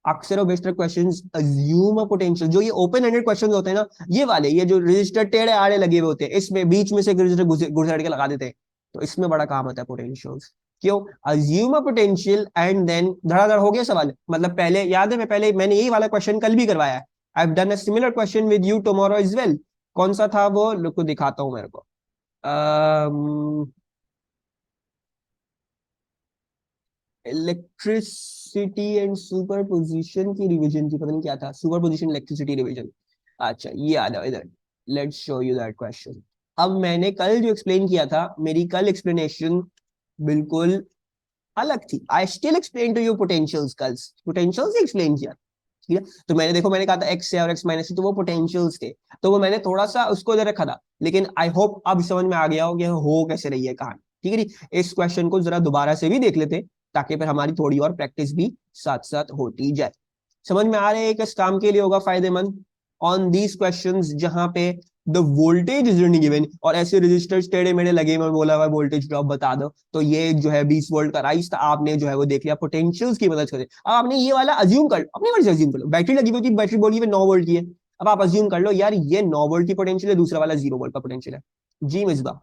अक्सर और बेशतर क्वेश्चंस अज्यूम अ पोटेंशियल, जो ये ओपन एंडेड क्वेश्चंस होते हैं ना, ये वाले, ये जो रजिस्टर टेढ़े आड़े लगे हुए होते हैं, इसमें बीच में से एक रजिस्टर घुसेड़ के लगा देते हैं, तो इसमें बड़ा काम आता है पोटेंशियल्स। क्यों? Assume a potential and then धड़ाधड़ हो गया सवाल। मतलब पहले याद है, मैंने यही वाला क्वेश्चन कल भी करवाया है। I have done a similar question with you tomorrow as well. कौन सा था वो, लोग को दिखाता हूं मेरे को। इलेक्ट्रिसिटी एंड सुपरपोजिशन की रिवीजन थी, पता नहीं क्या था, सुपरपोजिशन इलेक्ट्रिसिटी रिवीजन। अच्छा, ये आ जाओ इधर, let's show you that question. अब मैंने कल जो एक्सप्लेन किया था, मेरी कल एक्सप्लेनेशन बिल्कुल अलग थी। I still explain to you potentials, कल पोटेंशियल्स एक्सप्लेन किया, ठीक है। तो मैंने देखो, मैंने कहा था एक्स से और एक्स माइनस से, तो वो पोटेंशियल्स थे, तो वो मैंने थोड़ा सा उसको इधर रखा था। लेकिन आई होप अब समझ में आ गया हो कि हो कैसे रही है कहानी, ठीक है जी। इस क्वेश्चन को जरा दोबारा से भी देख लेते, ताकि फिर हमारी थोड़ी और प्रैक्टिस भी साथ साथ होती जाए। समझ में आ रहा है, किस काम के लिए होगा फायदेमंद? ऑन दीज क्वेश्चंस जहां पे the voltage is not given, और ऐसे रजिस्टर्स टेढ़े मेढ़े लगे में बोला हुआ वोल्टेज ड्रॉप बता दो, तो ये जो है 20 वोल्ट का राइज था, आपने जो है वो देख लिया पोटेंशियल्स की मदद से। अब आपने ये वाला अज्यूम कर लो, अपनी मर्जी से अज्यूम कर लो। बैटरी लगी हुई थी, बैटरी बोली हुई 9 वोल्ट की है। अब आप अज्यूम कर लो यार, ये 9 वोल्ट की पोटेंशियल है, दूसरा वाला 0 वोल्ट का पोटेंशियल है। जी मिसबा,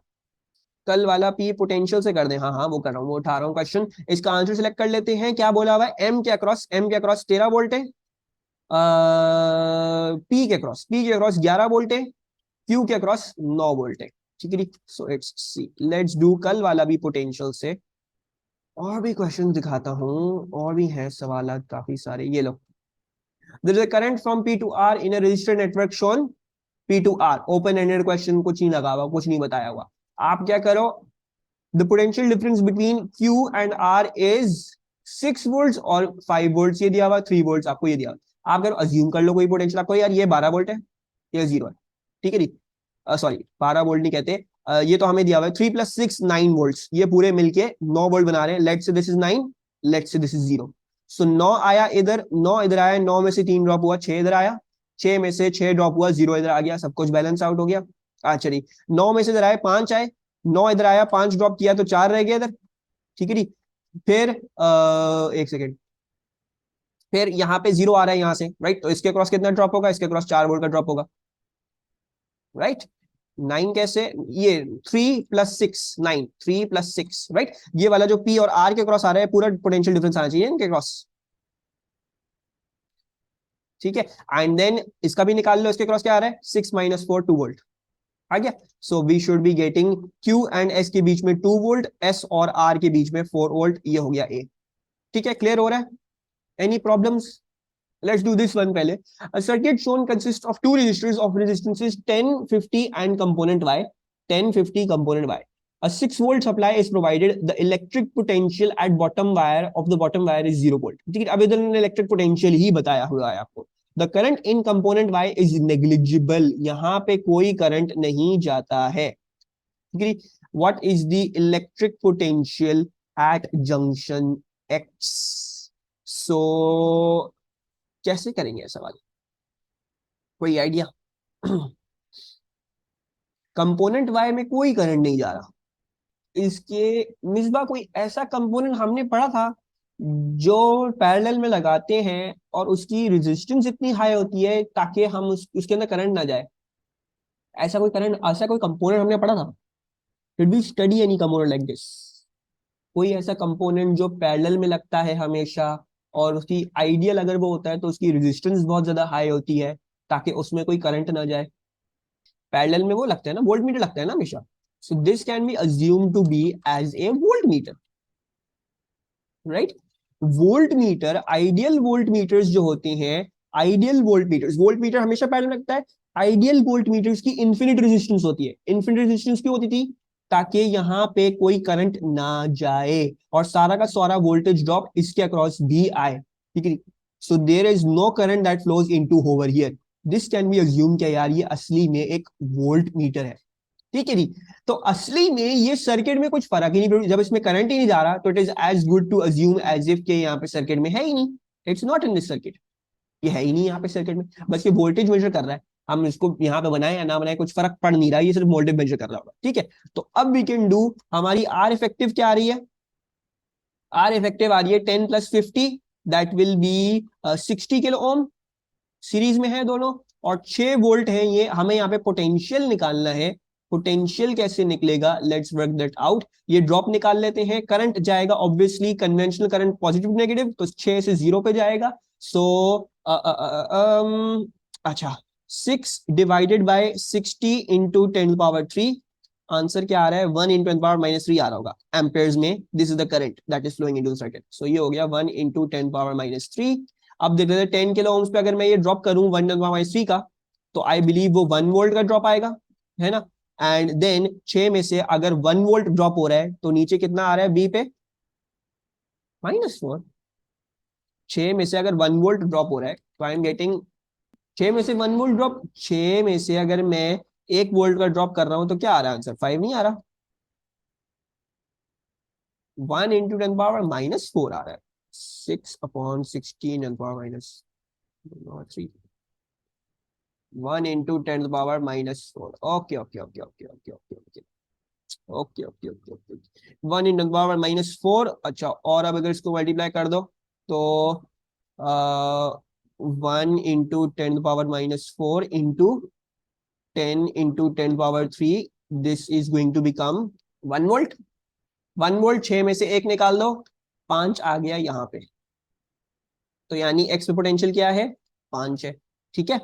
कल वाला पी पोटेंशियल से कर दें। हाँ हाँ, वो कर रहा हूँ, वो उठा रहा हूँ क्वेश्चन। इसका आंसर सिलेक्ट कर लेते हैं। क्या बोला हुआ है? एम के अक्रॉस 13 वोल्ट है, पी के क्रॉस 11 वोल्ट है, क्यू के क्रॉस 9 वोल्ट है, ठीक है। So it's C. Let's do कल वाला भी पोटेंशियल से। और भी क्वेश्चन दिखाता हूं, और भी हैं सवाल काफी सारे। ये लो, there is a current from P to R in a resistor network shown. P to R open ended question, कुछ नहीं लगा हुआ, कुछ नहीं बताया हुआ। आप क्या करो, the potential difference between Q and R is 6 volt और 5 वोल्ट, ये दिया हुआ 3 वोल्ट आपको ये दिया हुआ। आप करो अज्यूम कर लो कोई पोटेंशियल, आपको यार ये 12 वोल्ट है, ये 0 है, ठीक है जी। सॉरी 12 वोल्ट नहीं कहते, ये तो हमें दिया हुआ है 3 + 6 9 वोल्ट, ये पूरे मिलके 9 वोल्ट बना रहे हैं। Let's say this is 9, let's say this is 0। सो 9 आया इधर, 9 इधर आया, 9 में से 3 ड्रॉप हुआ, 6 इधर आया, 6 में से 6 ड्रॉप हुआ, 0 इधर आ गया, सब कुछ बैलेंस आउट हो गया। अच्छा जी, 9 में से इधर आए 5 आए, 9 इधर आया, 5 ड्रॉप किया तो 4 रह गया इधर, ठीक है जी। फिर एक सेकेंड, फिर यहाँ पे 0 आ रहा है यहाँ से, राइट, तो इसके क्रॉस कितना ड्रॉप होगा? इसके क्रॉस 4 वोल्ट का ड्रॉप होगा, राइट। 9 कैसे? ये 3 + 6 9, 3 + 6, राइट। ये वाला जो पी और आर के क्रॉस आ रहा है, पूरा पोटेंशियल डिफरेंस आना चाहिए इनके क्रॉस, ठीक है। एंड देन इसका भी निकाल लो, इसके क्रॉस क्या आ रहा है? 6 - 4 2 वोल्ट आ गया। So we should be getting Q and S के बीच में 2 वोल्ट, एस और आर के बीच में 4 वोल्ट, ये हो गया ए, ठीक है। क्लियर हो रहा है? Any problems? Let's do this one पहले। A circuit shown consists of two resistors of resistances 10, 50 and component Y. 10, 50 component Y. A 6 volt supply is provided. The electric potential at bottom wire of the bottom wire is 0 volt. ठीक है, अब इधर electric potential ही बताया हुआ है आपको। The current in component Y is negligible. यहाँ पे कोई करंट नहीं जाता है, ठीक है। What is the electric potential at junction X? So कैसे करेंगे सवाल, कोई आइडिया? कंपोनेंट वाई में कोई करंट नहीं जा रहा, इसके मिसबा कोई ऐसा कंपोनेंट हमने पढ़ा था जो पैरेलल में लगाते हैं और उसकी रेजिस्टेंस इतनी हाई होती है ताकि हम उसके अंदर करंट ना जाए। ऐसा कोई करंट, ऐसा कोई कंपोनेंट हमने पढ़ा था? Did we study any component like this? कोई ऐसा कंपोनेंट जो पैरेलल में लगता है हमेशा, और उसकी आइडियल अगर वो होता है तो उसकी रेजिस्टेंस बहुत ज्यादा हाई होती है ताकि उसमें कोई करंट ना जाए। पैरेलल में वो लगता है ना, वोल्ट मीटर लगता है ना हमेशा। So this can be assume to be as a volt meter, right. Volt meter, ideal volt meters जो होते हैं, आइडियल वोल्ट मीटर हमेशा पैरेलल लगता है। आइडियल वोल्ट मीटर्स की इन्फिनिट रेजिस्टेंस होती है। इन्फिनिट रेजिस्टेंस क्यों होती थी? ताकि यहाँ पे कोई करंट ना जाए और सारा का सारा वोल्टेज ड्रॉप इसके अक्रॉस भी आए, ठीक है। So there is no current that flows into over here. This can be assume क्या यार ये असली में एक वोल्ट मीटर है, ठीक है जी। तो असली में ये सर्किट में कुछ फर्क ही नहीं पड़ता, जब इसमें करंट ही नहीं जा रहा तो it is as good to assume as if के यहाँ पे सर्किट में है ही नहीं। It's not in this circuit, ये है ही नहीं यहाँ पे सर्किट में, बस ये वोल्टेज मेजर कर रहा है। हम इसको यहाँ पे बनाए या ना बनाए कुछ फर्क पड़ नहीं रहा, ये सिर्फ वोल्टेज मेजर कर रहा होगा, ठीक है। तो अब वी कैन डू, हमारी आर इफेक्टिव क्या आ रही है, आर इफेक्टिव आ रही है 10 + 50, that will be 60 kilo ohm, series में है दोनों, और 6 वोल्ट है ये। हमें यहाँ पे पोटेंशियल निकालना है, पोटेंशियल कैसे निकलेगा, लेट्स वर्क दैट आउट। ये ड्रॉप निकाल लेते हैं, करंट जाएगा obviously conventional current positive negative, तो 6 से 0 पे जाएगा। सो अच्छा, 6 / 60 इंटू 10⁻³ आंसर क्या आ रहा है, 1 × 10⁻³ आ रहा होगा एम्पेयर्स में। This is the current that is flowing into the circuit. So ये हो गया 1 × 10⁻³। अब देख लेते हैं 10 किलो ओम्स पे अगर मैं ये ड्रॉप करूं 1 × 10⁻³ का, तो आई बिलीव वो 1 वोल्ट का ड्रॉप आएगा, है ना। एंड देन 6 में से अगर 1 वोल्ट ड्रॉप हो रहा है तो नीचे कितना आ रहा है बी पे, -4। 6 में से अगर 1 वोल्ट ड्रॉप हो रहा है तो आई एम गेटिंग 6 में से 1 वोल्ट ड्रॉप, 6 में से अगर मैं 1 वोल्ट का ड्रॉप कर रहा हूं तो क्या आ रहा है आंसर, 5 नहीं आ रहा, 1 × 10⁻⁻4 आ रहा है, 6/16 10⁻³ 1 × 10⁻⁻4। Okay okay okay okay okay okay okay okay okay okay okay 1 × 10⁻⁻4। अच्छा, और अब अगर इसको मल्टीप्लाई कर दो तो 1 × 10⁻⁻4 into 10 × 10⁻³ this is going to become 1 volt. 1 volt 6 में से 1 निकाल दो, 5 आ गया यहाँ पे, तो यानी एक्स पे पोटेंशियल क्या है, 5 है, ठीक है।